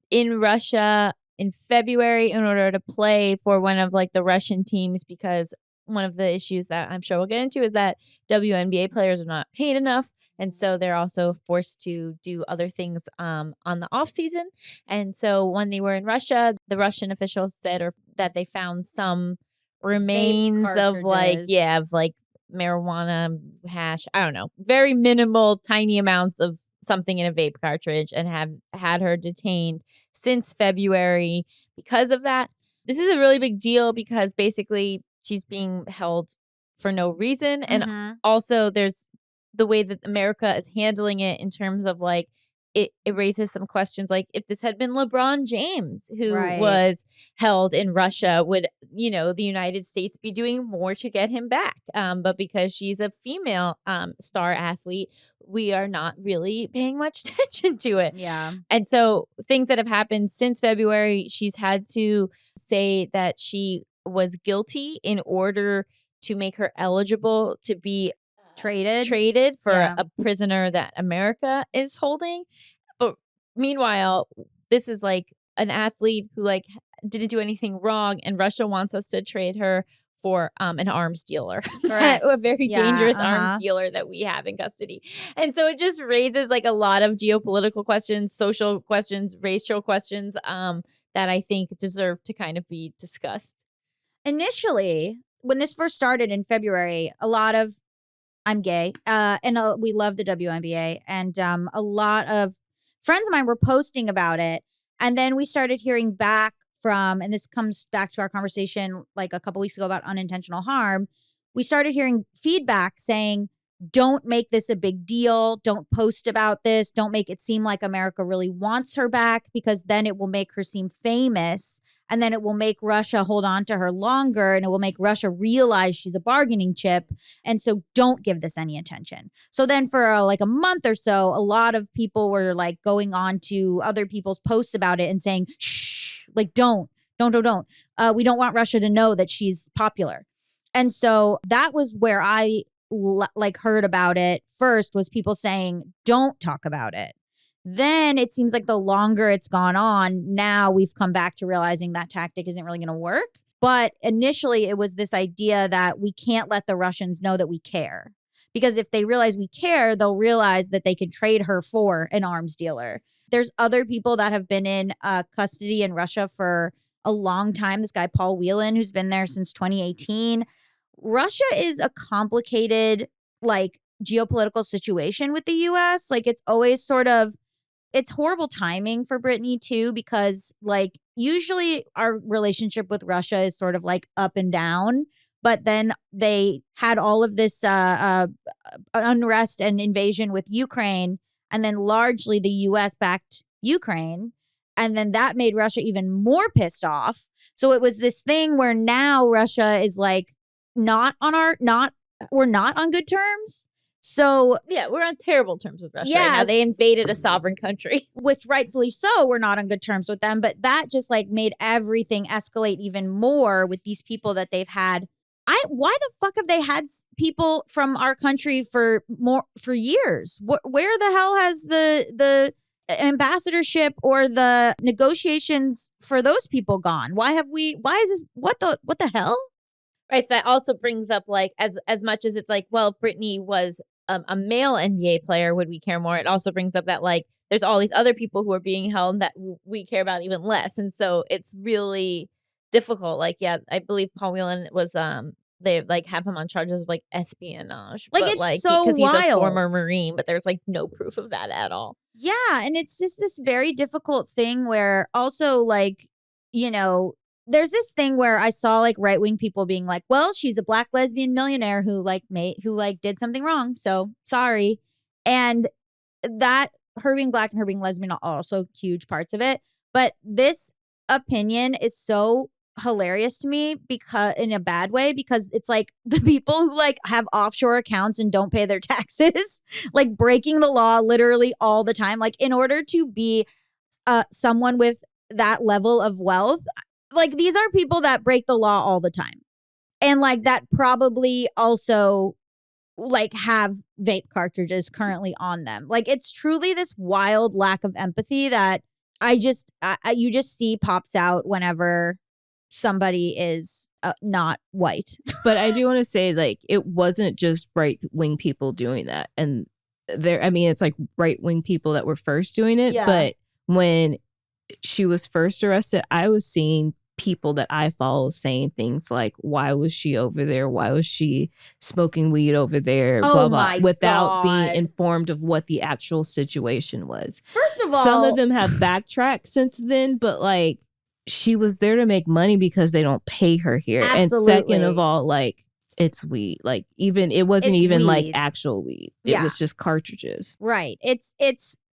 in Russia in February in order to play for one of like the Russian teams, because one of the issues that I'm sure we'll get into is that WNBA players are not paid enough. And so they're also forced to do other things on the off season. And so when they were in Russia, the Russian officials said, or that they found some remains of like marijuana hash. I don't know, very minimal, tiny amounts of something in a vape cartridge, and have had her detained since February because of that. This is a really big deal because basically she's being held for no reason. And also there's the way that America is handling it in terms of like, it raises some questions. Like if this had been LeBron James who was held in Russia, would, the United States be doing more to get him back? But because she's a female star athlete, we are not really paying much attention to it.
Yeah.
And so things that have happened since February, she's had to say that she was guilty in order to make her eligible to be traded for a prisoner that America is holding. But meanwhile, this is like an athlete who like didn't do anything wrong, and Russia wants us to trade her for an arms dealer, a very dangerous arms dealer that we have in custody. And so it just raises like a lot of geopolitical questions, social questions, racial questions that I think deserve to kind of be discussed.
Initially, when this first started in February, I'm gay, and we love the WNBA, and a lot of friends of mine were posting about it, and then we started hearing back from, and this comes back to our conversation like a couple weeks ago about unintentional harm. We started hearing feedback saying, don't make this a big deal, don't post about this, don't make it seem like America really wants her back, because then it will make her seem famous. And then it will make Russia hold on to her longer, and it will make Russia realize she's a bargaining chip. And so don't give this any attention. So then for like a month or so, a lot of people were like going on to other people's posts about it and saying, shh, like don't. We don't want Russia to know that she's popular. And so that was where I like heard about it first, was people saying, don't talk about it. Then it seems like the longer it's gone on, now we've come back to realizing that tactic isn't really going to work. But initially it was this idea that we can't let the Russians know that we care, because if they realize we care, they'll realize that they can trade her for an arms dealer. There's other people that have been in custody in Russia for a long time. This guy, Paul Whelan, who's been there since 2018. Russia is a complicated, like, geopolitical situation with the U.S. Like, it's always sort of, it's horrible timing for Brittany too, because like usually our relationship with Russia is sort of like up and down, but then they had all of this unrest and invasion with Ukraine, and then largely the U.S. backed Ukraine, and then that made Russia even more pissed off. So it was this thing where now Russia is like we're not on good terms. So
yeah, we're on terrible terms with Russia.
Yes.
Right now. They invaded a sovereign country,
which rightfully so, we're not on good terms with them. But that just like made everything escalate even more with these people that they've had. Why the fuck have they had people from our country for years? Where the hell has the ambassadorship or the negotiations for those people gone? Why is this? What the hell?
Right. So that also brings up like as much as it's like, well, if Brittany was a male NBA player, would we care more? It also brings up that like there's all these other people who are being held that we care about even less. And so it's really difficult. Like, yeah, I believe Paul Whelan was they like have him on charges of like espionage.
Like,
but,
it's
like,
so
because he's
wild.
a former Marine, but there's like no proof of that at all.
Yeah. And it's just this very difficult thing where also like, there's this thing where I saw like right-wing people being like, well, she's a black lesbian millionaire who did something wrong. So sorry. And that her being black and her being lesbian are also huge parts of it. But this opinion is so hilarious to me, because in a bad way, because it's like the people who like have offshore accounts and don't pay their taxes, like breaking the law literally all the time. Like in order to be someone with that level of wealth, like these are people that break the law all the time. And like that probably also like have vape cartridges currently on them. Like it's truly this wild lack of empathy that you just see pops out whenever somebody is not white.
But I do want to say, like, it wasn't just right-wing people doing that. And it's like right-wing people that were first doing it.
Yeah.
But when she was first arrested, I was seeing people that I follow saying things like, why was she over there? Why was she smoking weed over there?
Oh
Blah, blah,
my
without being
God.
informed of what the actual situation was.
First of all,
Some of them have backtracked since then, but like she was there to make money because they don't pay her here.
Absolutely.
And second of all, like it's weed. Like even it wasn't
It's
even like
weed.
actual weed.
Yeah.
It was just cartridges.
right. It's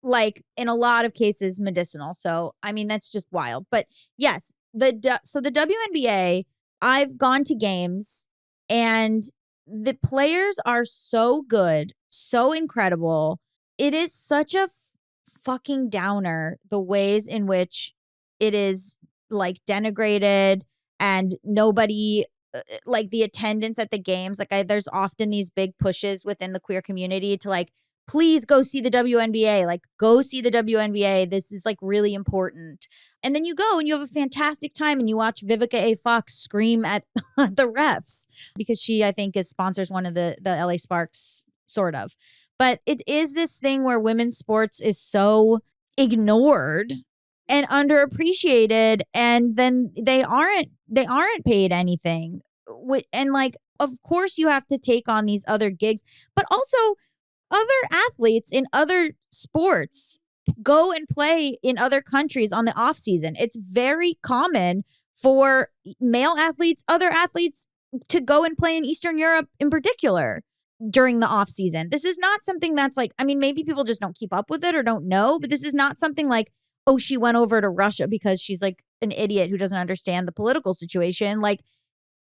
like in a lot of cases medicinal. So I mean that's just wild. But yes, so the WNBA, I've gone to games and the players are so good, so incredible. It is such a fucking downer the ways in which it is like denigrated and nobody like the attendance at the games. Like there's often these big pushes within the queer community to like, please go see the WNBA. Like go see the WNBA. This is like really important. And then you go and you have a fantastic time and you watch Vivica A. Fox scream at the refs because she, I think, sponsors one of the LA Sparks, sort of. But it is this thing where women's sports is so ignored and underappreciated, and then they aren't paid anything. And like, of course, you have to take on these other gigs, but also other athletes in other sports go and play in other countries on the off season. It's very common for male athletes, other athletes to go and play in Eastern Europe in particular during the off season. This is not something that's like, I mean, maybe people just don't keep up with it or don't know, but this is not something like, oh, she went over to Russia because she's like an idiot who doesn't understand the political situation. Like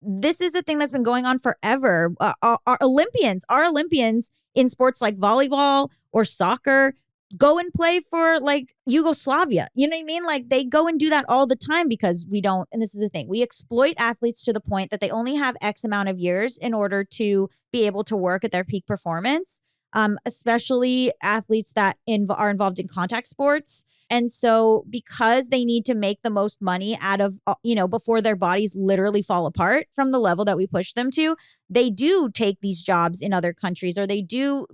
this is a thing that's been going on forever. Our Olympians in sports like volleyball or soccer go and play for like Yugoslavia. You know what I mean? Like they go and do that all the time because we don't, and this is the thing, we exploit athletes to the point that they only have X amount of years in order to be able to work at their peak performance, especially athletes that are involved in contact sports. And so because they need to make the most money out of, before their bodies literally fall apart from the level that we push them to, they do take these jobs in other countries, or they do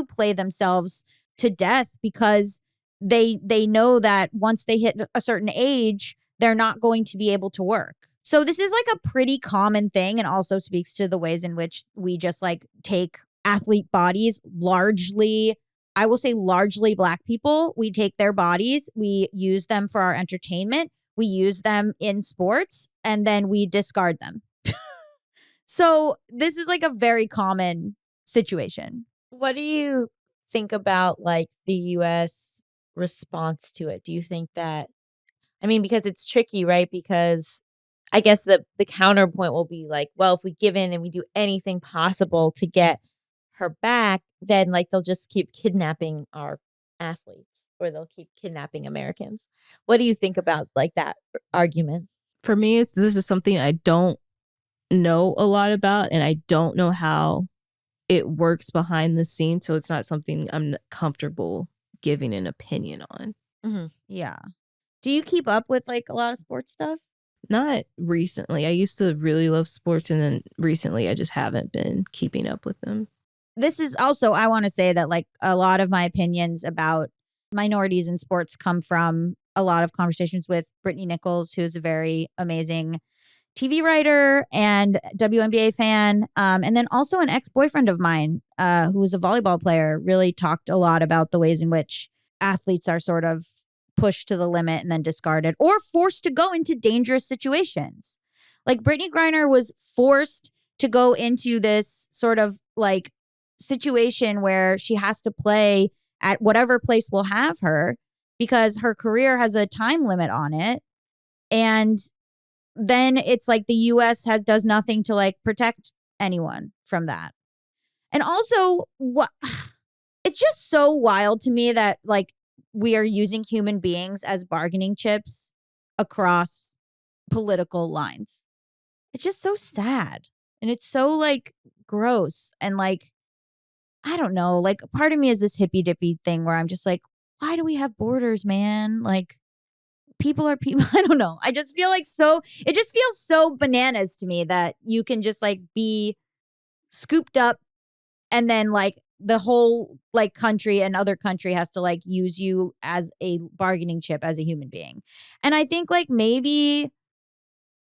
play themselves to death because they know that once they hit a certain age, they're not going to be able to work. So this is like a pretty common thing, and also speaks to the ways in which we just like take athlete bodies, largely Black people. We take their bodies, we use them for our entertainment, we use them in sports, and then we discard them. So this is like a very common situation.
What do you think about like the US response to it? Do you think that, I mean, because it's tricky, right? Because I guess the counterpoint will be like, well, if we give in and we do anything possible to get her back, then like they'll just keep kidnapping our athletes, or they'll keep kidnapping Americans. What do you think about like that argument?
For me, this is something I don't know a lot about, and I don't know how it works behind the scenes, so it's not something I'm comfortable giving an opinion on.
Mm-hmm.
Yeah. Do you keep up with like a lot of sports stuff?
Not recently. I used to really love sports, and then recently I just haven't been keeping up with them.
This is also, I want to say that like a lot of my opinions about minorities in sports come from a lot of conversations with Brittany Nichols, who is a very amazing TV writer and WNBA fan. And then also an ex-boyfriend of mine who was a volleyball player, really talked a lot about the ways in which athletes are sort of pushed to the limit and then discarded or forced to go into dangerous situations. Like Brittney Griner was forced to go into this sort of like situation where she has to play at whatever place will have her because her career has a time limit on it. And then it's like the US does nothing to like protect anyone from that. And also, it's just so wild to me that like we are using human beings as bargaining chips across political lines. It's just so sad. And it's so like gross. And like, I don't know, like part of me is this hippy dippy thing where I'm just like, why do we have borders, man? Like people are people. I don't know. I just feel like it just feels so bananas to me that you can just like be scooped up and then like the whole like country and other country has to like use you as a bargaining chip as a human being. And I think like maybe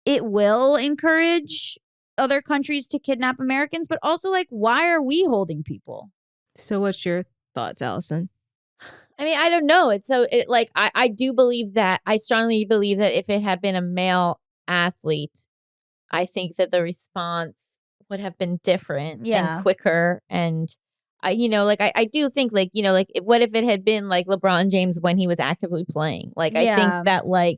it will encourage other countries to kidnap Americans, but also like, why are we holding people?
So what's your thoughts, Allison?
I mean, I don't know. I do believe that, I strongly believe that if it had been a male athlete, I think that the response would have been different and quicker. And I do think what if it had been like LeBron James when he was actively playing? Like, I think that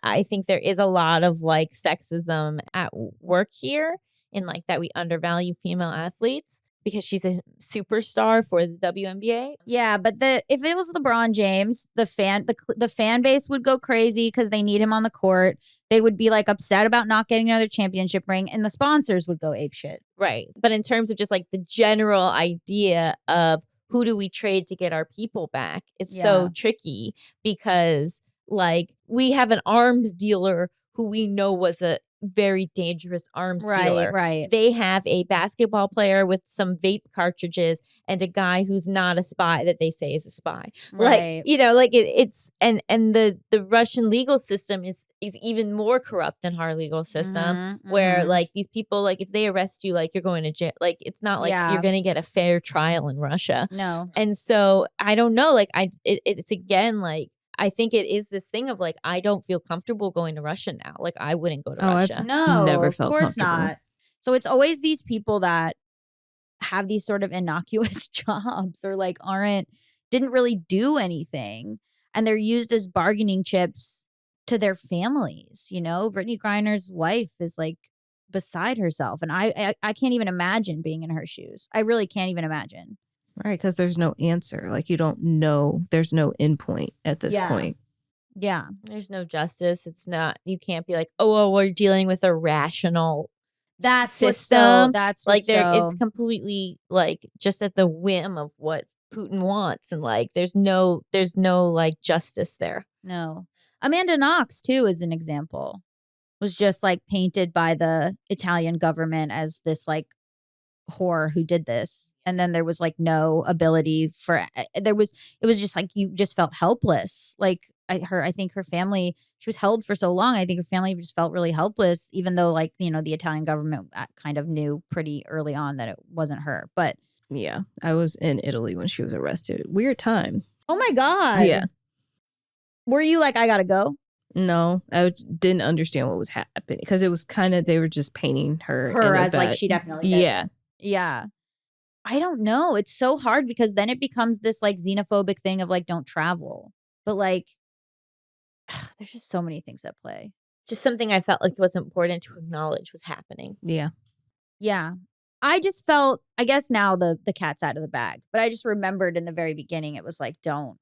I think there is a lot of like sexism at work here in like that we undervalue female athletes because she's a superstar for the WNBA.
Yeah, but if it was LeBron James, the fan base would go crazy because they need him on the court. They would be like upset about not getting another championship ring, and the sponsors would go apeshit.
Right. But in terms of just like the general idea of who do we trade to get our people back, it's so tricky because like we have an arms dealer who we know was a very dangerous arms dealer.
Right.
They have a basketball player with some vape cartridges and a guy who's not a spy that they say is a spy.
Right.
Like, it's and the Russian legal system is even more corrupt than our legal system, where like these people, like if they arrest you, like you're going to jail. Like it's not like you're going to get a fair trial in Russia.
No.
And so I don't know. Like it's again like, I think it is this thing of like, I don't feel comfortable going to Russia now. Like I wouldn't go to Russia.
No,
never
of
felt
course
comfortable.
not. So it's always these people that have these sort of innocuous jobs or like didn't really do anything. And they're used as bargaining chips to their families. You know, Brittney Griner's wife is like beside herself. And I can't even imagine being in her shoes. I really can't even imagine.
Right, because there's no answer. Like you don't know. There's no endpoint at this point.
Yeah.
There's no justice. It's not, you can't be like, oh, we're dealing with a rational system. It's completely like just at the whim of what Putin wants. And like, there's no like justice there.
No. Amanda Knox too is an example. Was just like painted by the Italian government as this like whore who did this, and then there was like no ability for it was just like you just felt helpless. Like I think her family, she was held for so long, I think her family just felt really helpless, even though like, you know, the Italian government kind of knew pretty early on that it wasn't her. But
yeah, I was in Italy when she was arrested. Weird time.
Oh my God.
Yeah.
Were you like, I gotta go?
No, I didn't understand what was happening because it was kind of, they were just painting her
as like she definitely did. Yeah. I don't know. It's so hard because then it becomes this like xenophobic thing of like, don't travel. But like, there's just so many things at play.
Just something I felt like was important to acknowledge was happening.
Yeah.
Yeah. I just felt, I guess now the cat's out of the bag, but I just remembered in the very beginning, it was like, don't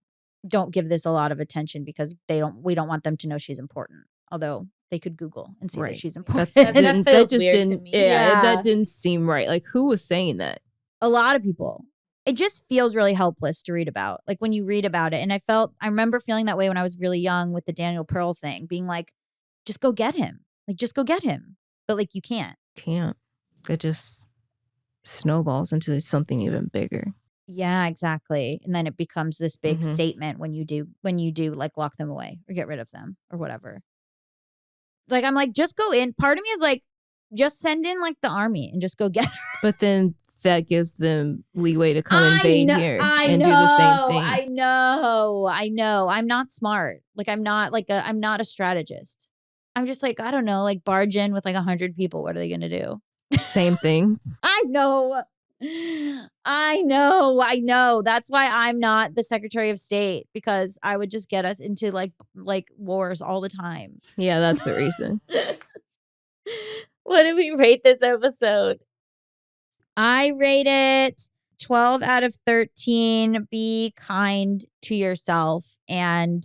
give this a lot of attention because we don't want them to know she's important. Although they could Google and see that she's important.
That feels weird to me.
Yeah, that didn't seem right. Like who was saying that?
A lot of people. It just feels really helpless to read about. Like when you read about it. And I remember feeling that way when I was really young with the Daniel Pearl thing, being like, just go get him. Like, just go get him. But like, you can't.
It just snowballs into something even bigger.
Yeah, exactly. And then it becomes this big statement when you do like lock them away or get rid of them or whatever. Like, I'm like, just go in. Part of me is like, just send in like the army and just go get her.
But then that gives them leeway to come invade here and do the same thing.
I know. I'm not smart. Like, I'm not a strategist. I'm just like, I don't know, like barge in with like 100 people. What are they going to do?
Same thing.
I know. That's why I'm not the Secretary of State, because I would just get us into like wars all the time.
Yeah, that's the reason.
What did we rate this episode?
I rate it 12 out of 13. Be kind to yourself and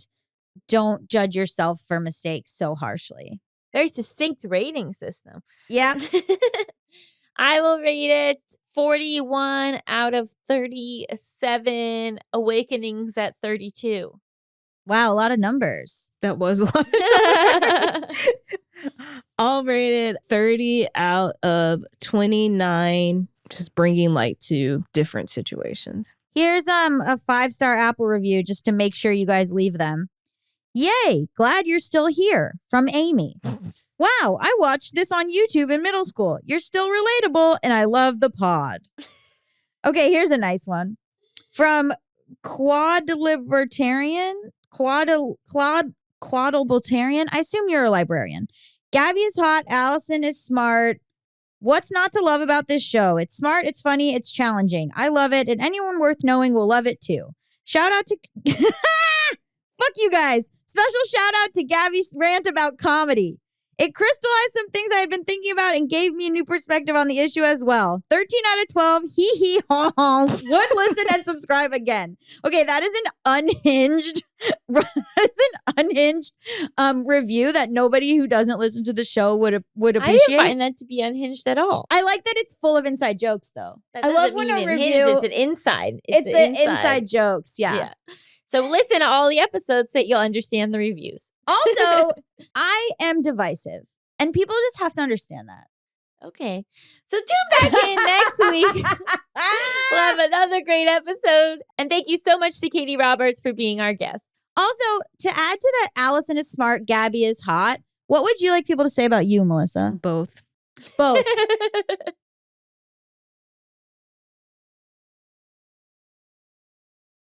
don't judge yourself for mistakes so harshly.
Very succinct rating system.
Yeah.
I will rate it 41 out of 37. Awakenings at 32.
Wow, a lot of numbers.
That was a lot of numbers. I'll rate it 30 out of 29. Just bringing light to different situations.
Here's a 5-star Apple review just to make sure you guys leave them. Yay, glad you're still here, from Amy.
Wow, I watched this on YouTube in middle school. You're still relatable, and I love the pod. Okay, here's a nice one. From Quadlibertarian. I assume you're a librarian. Gaby is hot. Allison is smart. What's not to love about this show? It's smart, it's funny, it's challenging. I love it, and anyone worth knowing will love it too. Shout out to... Fuck you guys. Special shout out to Gaby's rant about comedy. It crystallized some things I had been thinking about and gave me a new perspective on the issue as well. 13 out of 12 hee-hee-haws would listen and subscribe again. Okay, that is an unhinged review that nobody who doesn't listen to the show would appreciate.
I didn't find that to be unhinged at all.
I like that it's full of inside jokes, though.
That
I love
doesn't
when
mean
a
unhinged,
review...
It's an inside.
It's an inside jokes, yeah.
So listen to all the episodes so that you'll understand the reviews.
Also, I am divisive, and people just have to understand that.
Okay. So tune back in next week. We'll have another great episode. And thank you so much to Katie Roberts for being our guest.
Also, to add to that, Allison is smart, Gaby is hot. What would you like people to say about you, Melissa?
Both.
Both.